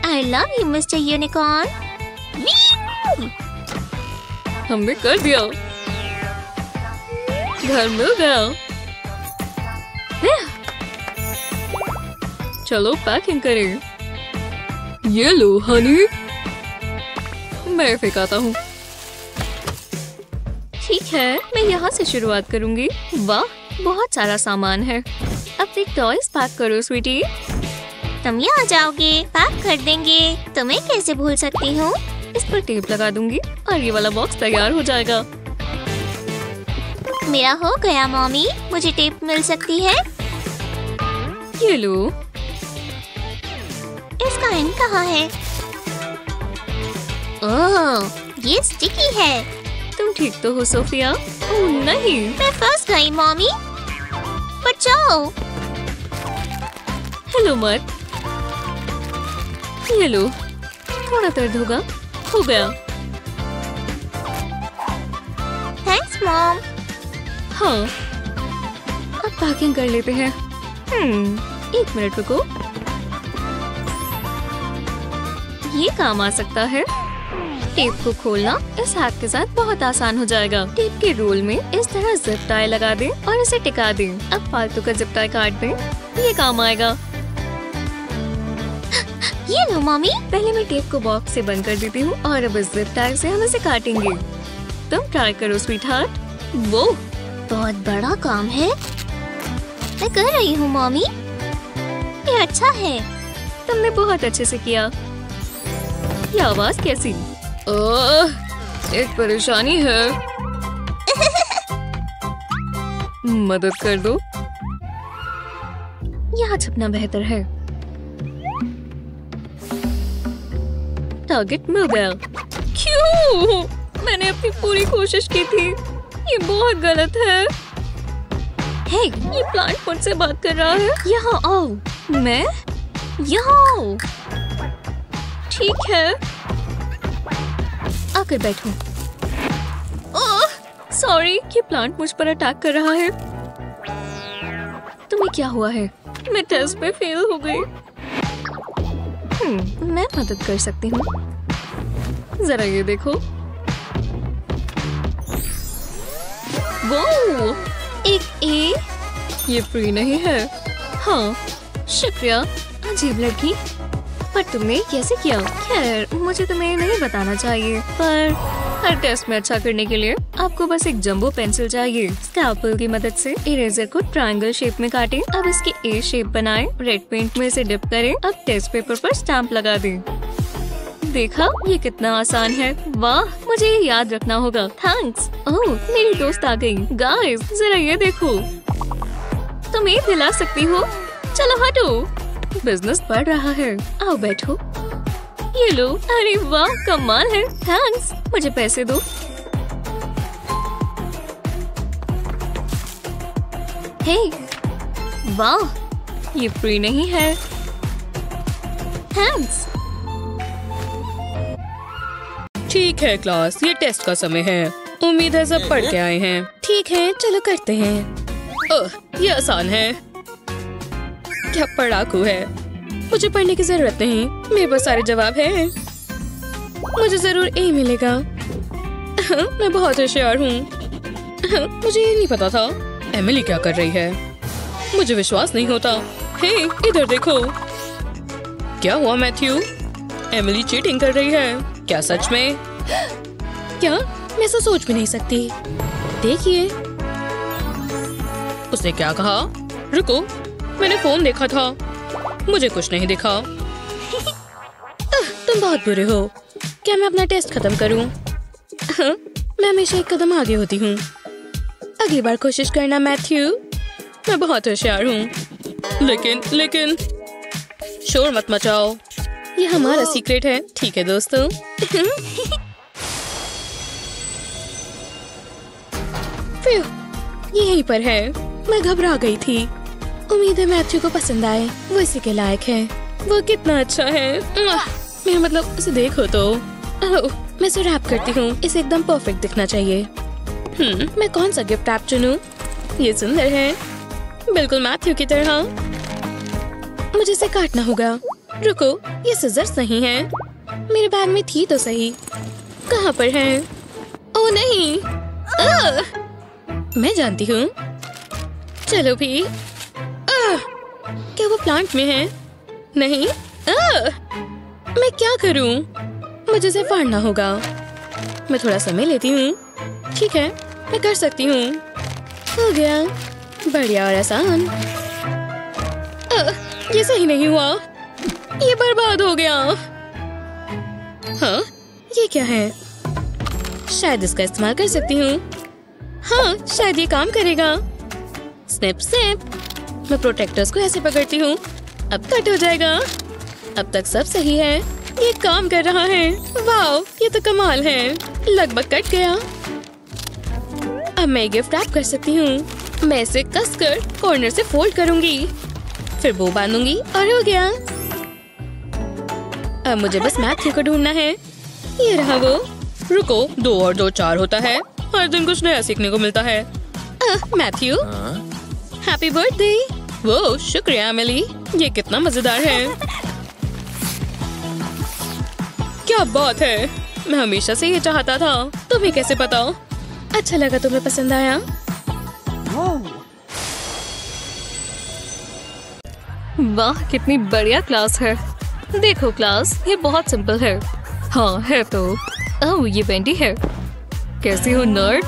I love you, mister unicorn. हमने कर दिया। घर मिल गया। चलो पैकिंग करें। ये लो हनी। मैं फेंकाता हूँ। ठीक है, मैं यहाँ से शुरुआत करूँगी। वाह, बहुत सारा सामान है। अब एक टॉयज पैक करो स्वीटी। तुम यहाँ जाओगे, पैक कर देंगे। तुम्हें कैसे भूल सकती हूँ। इस पर टेप लगा दूंगी और ये वाला बॉक्स तैयार हो जाएगा। मेरा हो गया मॉमी, मुझे टेप मिल सकती है। ये लो। इसका एंड कहाँ है? ओह, ये स्टिकी है। तुम ठीक तो हो सोफिया? ओह नहीं, मैं फंस गई मॉमी, बचाओ। हेलो मत। ये लो, थोड़ा दर्द होगा। हो गया। Thanks mom. हाँ, अब पैकिंग कर लेते हैं। 1 मिनट रुको। ये काम आ सकता है। टेप को खोलना इस हैक के साथ बहुत आसान हो जाएगा। टेप के रोल में इस तरह जिप टाई लगा दें और इसे टिका दें। अब फालतू का जिप टाई काट दें, ये काम आएगा। ये लो मॉमी। पहले मैं टेप को बॉक्स से बंद कर देती हूँ और अब इस जिप टाई से हम इसे काटेंगे। तुम ट्राई करो स्वीटहार्ट। वो बहुत बड़ा काम है। मैं कर रही हूँ मॉमी। ये अच्छा है। तुमने बहुत अच्छे से किया। ये आवाज कैसी? एक परेशानी है। मदद कर दो। यहाँ छुपना बेहतर है। टारगेट मिल गया। क्यों? मैंने अपनी पूरी कोशिश की थी। ये बहुत गलत है। हे, ये प्लांट मुझसे बात कर रहा है। यहाँ आओ। मैं? यहाँ आओ। ठीक है, आकर बैठो। ओह, सॉरी, ये प्लांट मुझ पर अटैक कर रहा है। तुम्हें क्या हुआ है? मैं टेस्ट में फेल हो गई। मैं मदद कर सकती हूँ। जरा ये देखो। वो एक ए। ये फ्री नहीं है। हाँ, शुक्रिया अजीब लड़की। पर तुमने कैसे किया? खैर, मुझे तुम्हें नहीं बताना चाहिए, पर हर टेस्ट में अच्छा करने के लिए आपको बस एक जंबो पेंसिल चाहिए। स्कैल्पेल की मदद से इरेजर को ट्रायंगल शेप में काटें। अब इसकी ए शेप बनाएं। रेड पेंट में इसे डिप करें। अब टेस्ट पेपर पर स्टैम्प लगा दें। देखा, ये कितना आसान है। वाह, मुझे ये याद रखना होगा। थैंक्स। ओह, मेरी दोस्त आ गई। गाइस, जरा ये देखो। तुम ये दिला सकती हो? चलो हटो। बिजनेस बढ़ रहा है। आओ बैठो। ये लो। अरे वाह, कमाल है। थैंक्स। मुझे पैसे दो। हे, वाह, ये फ्री नहीं है। थैंक्स। ठीक है क्लास, ये टेस्ट का समय है। उम्मीद है सब पढ़ के आए हैं। ठीक है, चलो करते हैं। ओह, ये आसान है। क्या पढ़ाकू है? मुझे पढ़ने की जरूरत नहीं, मेरे पास सारे जवाब हैं। मुझे जरूर ए मिलेगा। मैं बहुत होशियार हूँ। मुझे ये नहीं पता था। एमिली क्या कर रही है? मुझे विश्वास नहीं होता। हे, इधर देखो। क्या हुआ मैथ्यू? एमिली चीटिंग कर रही है। क्या सच में? क्या? मैं ऐसा सोच भी नहीं सकती। देखिए, उसने क्या कहा? रुको, मैंने फोन देखा था, मुझे कुछ नहीं दिखा। तुम बहुत बुरे हो। क्या मैं अपना टेस्ट खत्म करूं? मैं हमेशा एक कदम आगे होती हूँ। अगली बार कोशिश करना मैथ्यू। मैं बहुत होशियार हूँ। लेकिन शोर मत मचाओ, ये हमारा सीक्रेट है, ठीक है दोस्तों? ये यहीं पर है। मैं घबरा गई थी। उम्मीद है मैथ्यू को पसंद आए, वो इसी के लायक है। वो कितना अच्छा है। मेरा मतलब उसे देखो तो। मैं इसे रैप करती हूँ, इसे एकदम परफेक्ट दिखना चाहिए। मैं कौन सा गिफ्ट रैप चुनूं? ये सुंदर है, बिल्कुल मैथ्यू की तरह। मुझे इसे काटना होगा। रुको, ये सिजर्स नहीं है। मेरे बैग में थी तो सही। कहाँ पर है? ओह नहीं, मैं जानती हूँ। चलो भी। क्या वो प्लांट में है? नहीं। मैं क्या करूँ? मुझे इसे फाड़ना होगा। मैं थोड़ा समय लेती हूँ। ठीक है, मैं कर सकती हूँ। हो गया, बढ़िया और आसान। ये सही नहीं हुआ, ये बर्बाद हो गया। हाँ, ये क्या है? शायद इसका इस्तेमाल कर सकती हूँ। हाँ, शायद ये काम करेगा। Snip snip. मैं प्रोटेक्टर्स को ऐसे पकड़ती हूँ, अब कट हो जाएगा। अब तक सब सही है, ये काम कर रहा है। वाओ, ये तो कमाल है। लगभग कट गया। अब मैं गिफ्ट रैप कर सकती हूँ। मैं इसे कसकर कॉर्नर से फोल्ड करूंगी, फिर बो बांधूंगी और हो गया। अब मुझे बस मैथ्यू को ढूंढना है। ये रहा वो। रुको, 2 और 2 4 होता है। हर दिन कुछ नया सीखने को मिलता है। Matthew, happy birthday. वो शुक्रिया एमिली, ये कितना मजेदार है। क्या बात है, मैं हमेशा से ये चाहता था। तुम्हें कैसे पता? अच्छा लगा तुम्हें पसंद आया। वाह, कितनी बढ़िया क्लास है। देखो क्लास, ये बहुत सिंपल है। हाँ है तो। ओह, ये बेंडी है। कैसी हो नर्ड?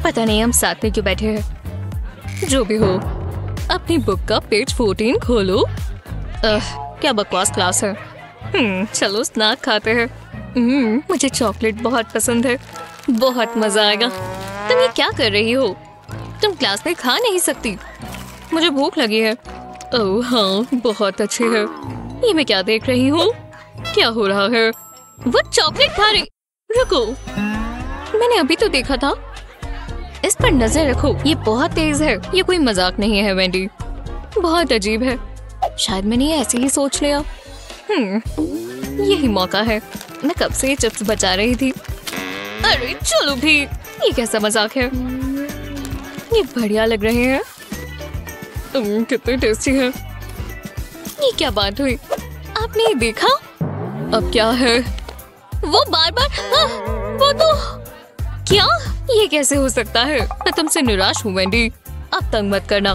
पता नहीं हम साथ में क्यों बैठे हैं। जो भी हो, अपनी बुक का पेज 14 खोलो। क्या बकवास क्लास है। चलो स्नैक खाते हैं। मुझे चॉकलेट बहुत पसंद है, बहुत मजा आएगा। तुम ये क्या कर रही हो? तुम क्लास में खा नहीं सकती। मुझे भूख लगी है। ओह हाँ, बहुत अच्छी है। ये मैं क्या देख रही हूँ? क्या हो रहा है? वो चॉकलेट खा रही। रुको, मैंने अभी तो देखा था। इस पर नजर रखो, ये बहुत तेज है। ये कोई मजाक नहीं है वेंडी, बहुत अजीब है। शायद मैंने ये ऐसे ही सोच लिया। यही मौका है। मैं कब से ये चिप्स बचा रही थी। अरे चलो भी, ये कैसा मजाक है? ये बढ़िया लग रहे हैं। कितने टेस्टी है। ये क्या बात हुई? आपने ये देखा? अब क्या है? वो बार बार वो तो क्या? ये कैसे हो सकता है? मैं तुमसे निराश हूँ वेंडी, अब तंग मत करना।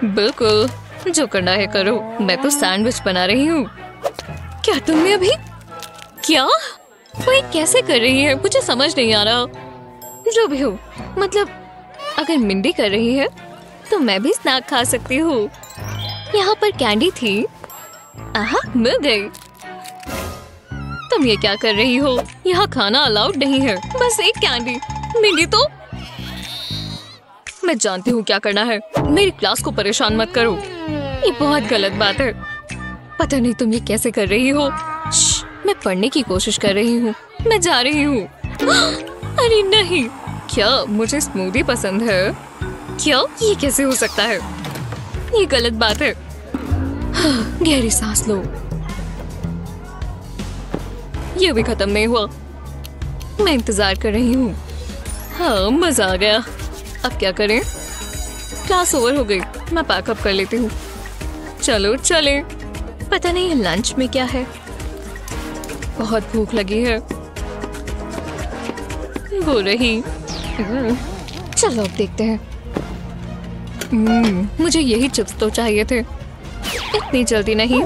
बिल्कुल, जो करना है करो। मैं तो सैंडविच बना रही हूँ। क्या तुमने अभी? क्या? वो ये कैसे कर रही है? मुझे समझ नहीं आ रहा। जो भी हो, मतलब अगर मिंडी कर रही है तो मैं भी स्नैक खा सकती हूँ। यहाँ पर कैंडी थी। आहा, मिल गई। तुम ये क्या कर रही हो? यहाँ खाना अलाउड नहीं है, बस एक कैंडी। मिंडी तो मैं जानती हूँ क्या करना है। मेरी क्लास को परेशान मत करो, ये बहुत गलत बात है। पता नहीं तुम ये कैसे कर रही हो। मैं पढ़ने की कोशिश कर रही हूँ, मैं जा रही हूँ। अरे नहीं, क्या मुझे स्मूदी पसंद है? क्या? ये कैसे हो सकता है? ये गलत बात है। गहरी सांस लो। ये भी खत्म नहीं हुआ। मैं इंतजार कर रही हूँ। हाँ, मजा आ गया। अब क्या करें? क्लास ओवर हो गई, मैं पैकअप कर लेती हूँ। चलो चले। पता नहीं लंच में क्या है। बहुत भूख लगी है। वो रही। चलो अब देखते हैं। मुझे यही चिप्स तो चाहिए थे। इतनी जल्दी नहीं।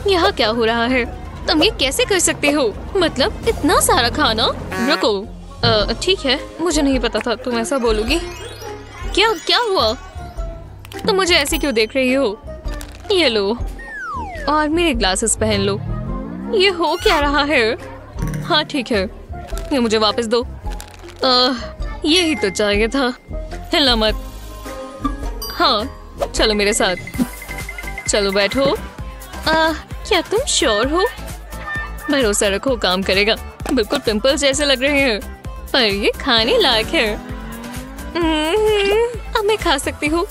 यहाँ क्या हो रहा है? तुम ये कैसे कर सकते हो? मतलब इतना सारा खाना? रुको, ठीक है, मुझे नहीं पता था तुम ऐसा बोलोगी। क्या क्या हुआ? तुम मुझे ऐसे क्यों देख रही हो? ये लो और मेरे ग्लासेस पहन लो। ये हो क्या रहा है? हाँ ठीक है, ये मुझे वापस दो। यही तो चाहिए था। हिलना मत। हाँ चलो मेरे साथ, चलो बैठो। क्या तुम श्योर हो? भरोसा रखो, काम करेगा। बिल्कुल पिंपल्स जैसे लग रहे हैं, पर ये खाने लायक है। अब मैं खा सकती हूँ।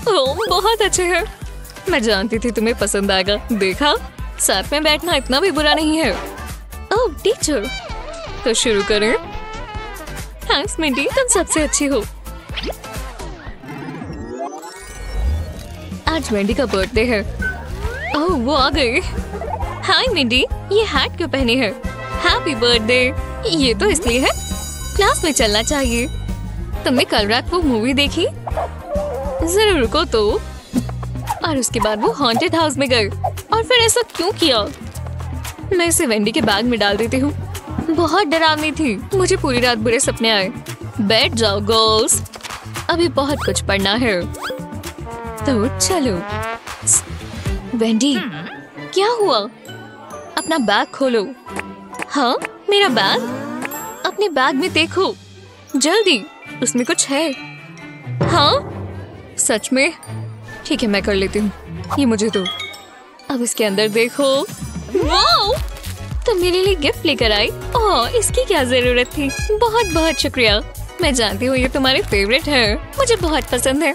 ओह बहुत अच्छे हैं। मैं जानती थी तुम्हें पसंद आएगा। देखा, साथ में बैठना इतना भी बुरा नहीं है। ओह टीचर, तो शुरू करें। थैंक्स मिंडी, तुम सबसे अच्छी हो। आज मिंडी का बर्थडे है। ओह वो आ गई। हाय मिंडी, ये हैट क्यों पहनी है? Happy birthday. ये तो इसलिए है, क्लास में चलना चाहिए। तुमने कल रात वो मूवी देखी? जरा रुको तो। और उसके बाद वो हॉन्टेड हाउस में गए। और फिर ऐसा क्यों किया? मैं इसे वेंडी के बैग में डाल देती हूँ। बहुत डरावनी थी, मुझे पूरी रात बुरे सपने आए। बैठ जाओ गर्ल्स, अभी बहुत कुछ पढ़ना है। तो चलो। वेंडी, क्या हुआ? अपना बैग खोलो। हाँ मेरा बैग? अपने बैग में देखो जल्दी, उसमें कुछ है। हाँ सच में? ठीक है मैं कर लेती हूँ, ये मुझे दो। अब इसके अंदर देखो। वाओ, तुम मेरे लिए गिफ्ट लेकर आई। ओह इसकी क्या जरूरत थी? बहुत बहुत शुक्रिया। मैं जानती हूँ ये तुम्हारे फेवरेट है, मुझे बहुत पसंद है।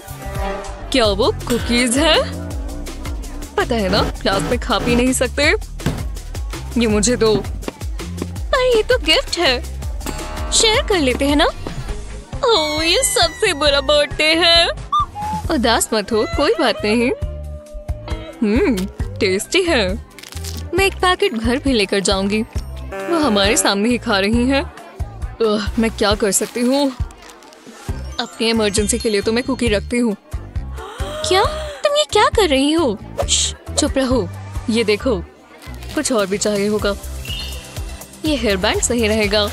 क्या वो कुकीज है? पता है ना, क्लास में खा पी नहीं सकते। ये मुझे दो। पर ये तो गिफ्ट है, शेयर कर लेते हैं ना। ओह ये सबसे बुरा बर्थडे है। उदास मत हो, कोई बात नहीं। टेस्टी है। मैं एक पैकेट घर भी लेकर जाऊंगी। वो हमारे सामने ही खा रही हैं। मैं क्या कर सकती हूँ? अपनी इमरजेंसी के लिए तो मैं कुकी रखती हूँ। क्या तुम ये क्या कर रही हो? चुप रहो। ये देखो, कुछ और भी चाहिए होगा। ये हेयर बैंड सही रहेगा।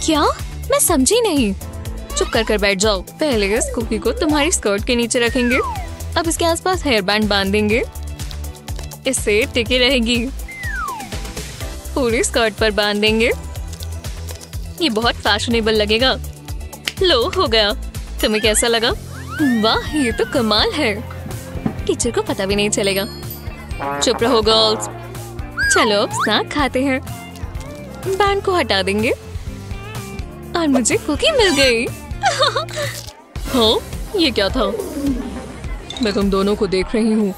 क्या? मैं समझी नहीं। चुप कर बैठ जाओ। पहले इस कुकी को तुम्हारी स्कर्ट के नीचे रखेंगे। अब इसके आसपास हेयर बैंड बांध देंगे, इससे टिकी रहेगी। पूरी स्कर्ट पर बांध देंगे। ये बहुत फैशनेबल लगेगा। लो हो गया। तुम्हें कैसा लगा? वाह ये तो कमाल है। टीचर को पता भी नहीं चलेगा। चुप रहो गर्ल्स। चलो अब स्नैक खाते हैं। बैंड को हटा देंगे और मुझे कुकी मिल गई। हाँ ये क्या था? मैं तुम दोनों को देख रही हूँ।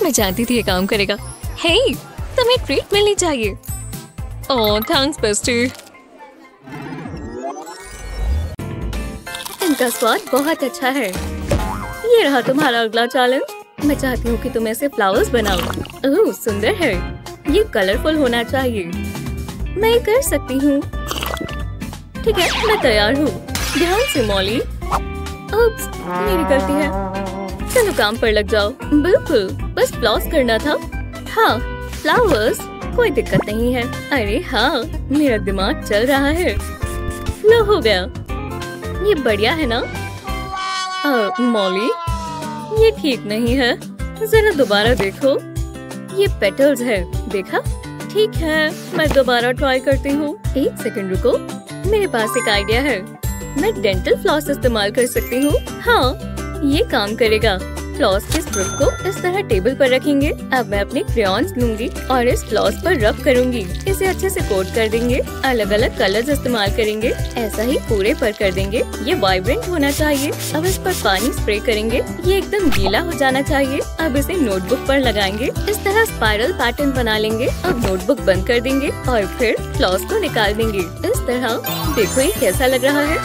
मैं जानती थी ये काम करेगा। हे तुम्हें ट्रीट मिलनी चाहिए। ओह थैंक्स बेस्टी। इनका स्वाद बहुत अच्छा है। ये रहा तुम्हारा अगला चैलेंज। मैं चाहती हूँ कि तुम ऐसे फ्लावर्स बनाओ। ओह सुंदर है। ये कलरफुल होना चाहिए। मैं कर सकती हूँ। ठीक है मैं तैयार हूँ। ध्यान से मॉली। उप्स, मेरी गलती है। चलो काम पर लग जाओ। बिल्कुल, बस फ्लॉस करना था। हाँ फ्लावर्स, कोई दिक्कत नहीं है। अरे हाँ मेरा दिमाग चल रहा है। लो हो गया। ये बढ़िया है ना? मॉली ये ठीक नहीं है, जरा दोबारा देखो। ये पेटल्स है, देखा? ठीक है मैं दोबारा ट्राई करती हूँ। एक सेकंड रुको, मेरे पास एक आइडिया है। मैं डेंटल फ्लॉस इस्तेमाल कर सकती हूँ। हाँ ये काम करेगा। फ्लॉस के स्ट्रिप को इस तरह टेबल पर रखेंगे। अब मैं अपने क्रेयॉन्स लूंगी और इस फ्लॉस पर रब करूंगी। इसे अच्छे से कोट कर देंगे। अलग अलग कलर्स इस्तेमाल करेंगे। ऐसा ही पूरे पर कर देंगे। ये वाइब्रेंट होना चाहिए। अब इस पर पानी स्प्रे करेंगे। ये एकदम गीला हो जाना चाहिए। अब इसे नोटबुक पर लगाएंगे। इस तरह स्पाइरल पैटर्न बना लेंगे। अब नोटबुक बंद कर देंगे और फिर फ्लॉस को निकाल देंगे। इस तरह देखो ये कैसा लग रहा है।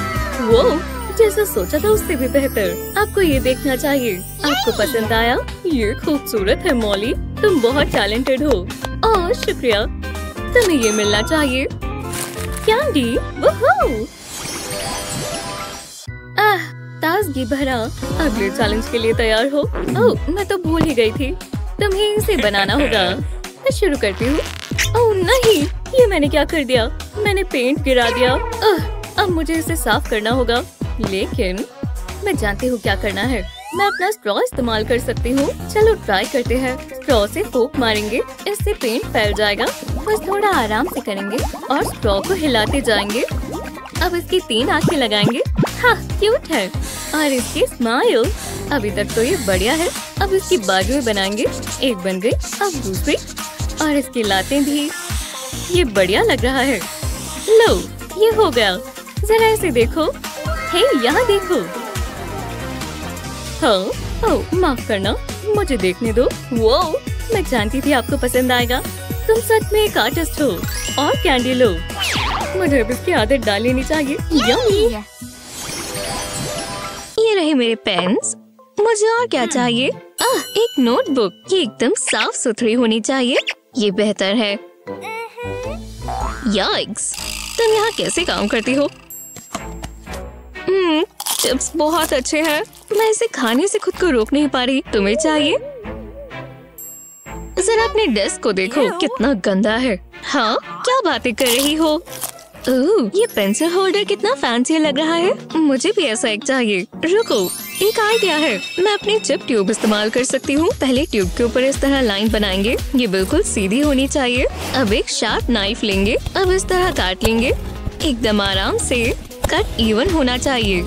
वो जैसा सोचा था उससे भी बेहतर। आपको ये देखना चाहिए। आपको पसंद आया? ये खूबसूरत है मॉली, तुम बहुत टैलेंटेड हो। ओह शुक्रिया, तुम्हें ये मिलना चाहिए। Candy, woohoo! ताजगी भरा। अगले चैलेंज के लिए तैयार हो? ओह मैं तो भूल ही गई थी, तुम्हें इसे बनाना होगा। मैं शुरू करती हूँ। ओह नहीं, ये मैंने क्या कर दिया? मैंने पेंट गिरा दिया। अब मुझे इसे साफ करना होगा, लेकिन मैं जानती हूँ क्या करना है। मैं अपना स्ट्रॉ इस्तेमाल कर सकती हूँ। चलो ट्राई करते हैं। स्ट्रॉ से फूंक मारेंगे, इससे पेंट फैल जाएगा। बस थोड़ा आराम से करेंगे और स्ट्रॉ को हिलाते जाएंगे। अब इसकी 3 आंखें लगाएंगे। हाँ, क्यूट है। और इसकी स्माइल। अभी तक तो ये बढ़िया है। अब इसकी बाजुएं बनाएंगे। एक बन गई, अब दूसरी, और इसकी लातें भी। ये बढ़िया लग रहा है। लो, ये हो गया। जरा इसे देखो। हे, यहाँ देखो। हाँ, ओह माफ करना, मुझे देखने दो। वो मैं जानती थी आपको पसंद आएगा। तुम सच में एक आर्टिस्ट हो। और कैंडी लो, मुझे अब इसकी आदत डाल लेनी चाहिए। यम्मी। ये रहे मेरे पेन्स। मुझे और क्या चाहिए? एक नोटबुक। ये एकदम साफ सुथरी होनी चाहिए। ये बेहतर है। याइक्स, तुम यहाँ कैसे काम करती हो? चिप्स बहुत अच्छे हैं। मैं इसे खाने से खुद को रोक नहीं पा रही। तुम्हें चाहिए? जरा अपने डेस्क को देखो, कितना गंदा है। हाँ, क्या बातें कर रही हो? ओह, ये पेंसिल होल्डर कितना फैंसी लग रहा है। मुझे भी ऐसा एक चाहिए। रुको, एक आइडिया है। मैं अपनी चिप ट्यूब इस्तेमाल कर सकती हूँ। पहले ट्यूब के ऊपर इस तरह लाइन बनाएंगे। ये बिल्कुल सीधी होनी चाहिए। अब एक शार्प नाइफ लेंगे। अब इस तरह काट लेंगे, एकदम आराम से। कट इवन होना चाहिए।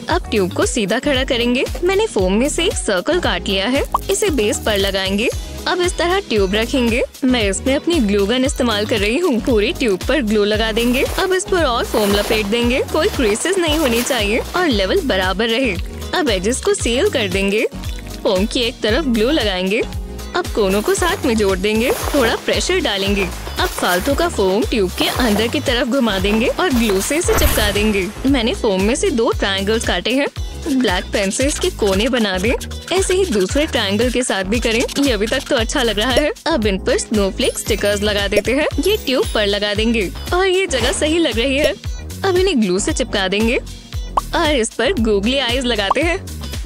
अब ट्यूब को सीधा खड़ा करेंगे। मैंने फोम में से एक सर्कल काट लिया है। इसे बेस पर लगाएंगे। अब इस तरह ट्यूब रखेंगे। मैं इसमें अपनी ग्लू गन इस्तेमाल कर रही हूँ। पूरी ट्यूब पर ग्लू लगा देंगे। अब इस पर और फोम लपेट देंगे। कोई क्रीसेस नहीं होनी चाहिए और लेवल बराबर रहे। अब एजेस को सील कर देंगे। फोम की एक तरफ ग्लू लगाएंगे। अब कोनों को साथ में जोड़ देंगे। थोड़ा प्रेशर डालेंगे। अब फालतू का फोम ट्यूब के अंदर की तरफ घुमा देंगे और ग्लू से इसे चिपका देंगे। मैंने फोम में से 2 ट्रायंगल्स काटे हैं। ब्लैक पेन से इसके कोने बना दें। ऐसे ही दूसरे ट्रायंगल के साथ भी करें। ये अभी तक तो अच्छा लग रहा है। अब इन पर स्नोफ्लेक स्टिकर्स लगा देते हैं। ये ट्यूब पर लगा देंगे और ये जगह सही लग रही है। अब इन्हें ग्लू से चिपका देंगे और इस पर गूगली आईज लगाते हैं।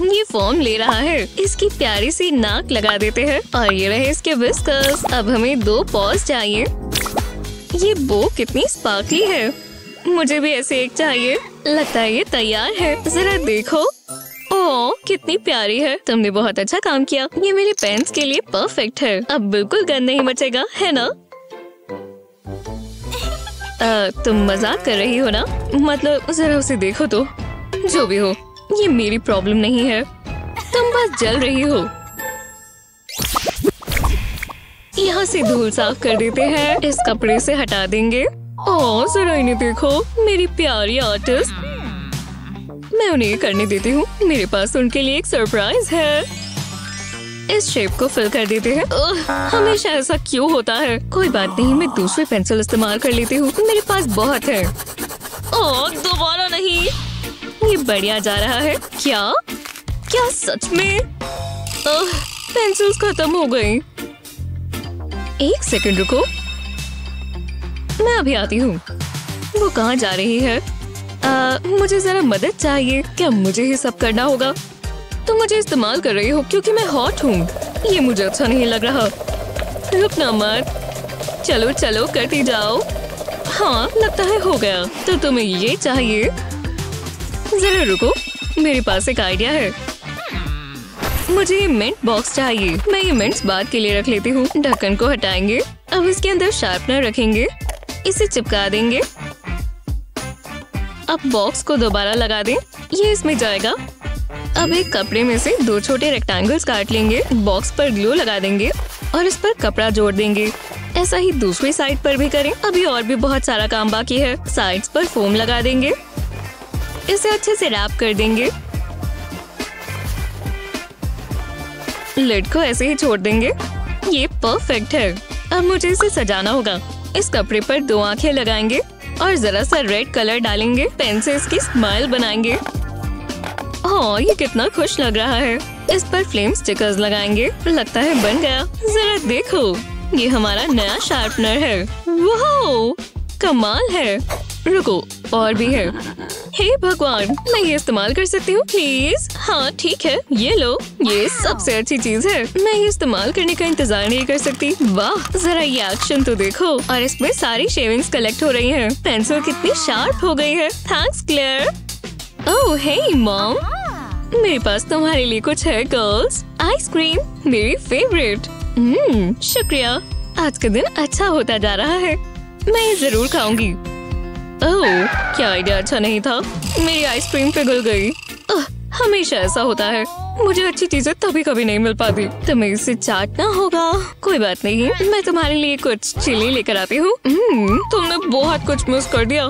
ये फॉर्म ले रहा है। इसकी प्यारी सी नाक लगा देते हैं और ये रहे इसके विस्कर्स। अब हमें 2 पॉज चाहिए। ये बो कितनी स्पार्कली है। मुझे भी ऐसे एक चाहिए। लगता है ये तैयार है। जरा देखो। ओह, कितनी प्यारी है। तुमने बहुत अच्छा काम किया। ये मेरे पेन्स के लिए परफेक्ट है। अब बिल्कुल गंद नहीं बचेगा, है ना? तुम मजाक कर रही हो ना? मतलब जरा उसे देखो तो। जो भी हो, ये मेरी प्रॉब्लम नहीं है। तुम बस जल रही हो। यहाँ से धूल साफ कर देते हैं। इस कपड़े से हटा देंगे। ओह, जरा इन्हें देखो, मेरी प्यारी आर्टिस्ट। मैं उन्हें ये करने देती हूँ। मेरे पास उनके लिए एक सरप्राइज है। इस शेप को फिल कर देते हैं। हमेशा ऐसा क्यों होता है? कोई बात नहीं, मैं दूसरी पेंसिल इस्तेमाल कर लेती हूँ। मेरे पास बहुत है। ओह, दोबारा नहीं। ये बढ़िया जा रहा है। क्या सच में? पेंसिल्स खत्म हो गई। एक सेकंड रुको, मैं अभी आती हूँ। वो कहाँ जा रही है? मुझे जरा मदद चाहिए। क्या मुझे ही सब करना होगा? तुम मुझे इस्तेमाल कर रही हो क्योंकि मैं हॉट हूँ। ये मुझे अच्छा नहीं लग रहा। रुकना मत। चलो चलो करती जाओ। हाँ, लगता है हो गया। तो तुम्हें ये चाहिए। जरा रुको, मेरे पास एक आइडिया है। मुझे ये मिंट बॉक्स चाहिए। मैं ये मिंट्स बाद के लिए रख लेती हूँ। ढक्कन को हटाएंगे। अब इसके अंदर शार्पनर रखेंगे। इसे चिपका देंगे। अब बॉक्स को दोबारा लगा दें। ये इसमें जाएगा। अब एक कपड़े में से 2 छोटे रेक्टेंगल्स काट लेंगे। बॉक्स पर ग्लू लगा देंगे और इस पर कपड़ा जोड़ देंगे। ऐसा ही दूसरी साइड पर भी करें। अभी और भी बहुत सारा काम बाकी है। साइड्स पर फोम लगा देंगे। इसे अच्छे से रैप कर देंगे। लिड को ऐसे ही छोड़ देंगे। ये परफेक्ट है। अब मुझे इसे सजाना होगा। इस कपड़े पर 2 आंखें लगाएंगे और जरा सा रेड कलर डालेंगे। पेन से इसकी स्माइल बनाएंगे। हाँ, ये कितना खुश लग रहा है। इस पर फ्लेम स्टिकर्स लगाएंगे। लगता है बन गया। जरा देखो, ये हमारा नया शार्पनर है। वाह, कमाल है। रुको, और भी है। हे भगवान, मैं ये इस्तेमाल कर सकती हूँ प्लीज? हाँ ठीक है, ये लो, ये सबसे अच्छी चीज है। मैं ये इस्तेमाल करने का इंतजार नहीं कर सकती। वाह, जरा ये एक्शन तो देखो। और इसमें सारी शेविंग्स कलेक्ट हो रही हैं। पेंसिल कितनी शार्प हो गई है। Thanks Claire. Oh hey mom, मेरे पास तुम्हारे लिए कुछ है गर्ल्स। आइसक्रीम, मेरी फेवरेट। शुक्रिया, आज का दिन अच्छा होता जा रहा है। मैं ये जरूर खाऊंगी। ओह, क्या आइडिया अच्छा नहीं था। मेरी आइसक्रीम पिघल गई। हमेशा ऐसा होता है, मुझे अच्छी चीजें कभी कभी नहीं मिल पाती। तुम्हें इसे चाटना होगा। कोई बात नहीं, मैं तुम्हारे लिए कुछ चिली लेकर आती हूँ। तुमने बहुत कुछ मिस कर दिया।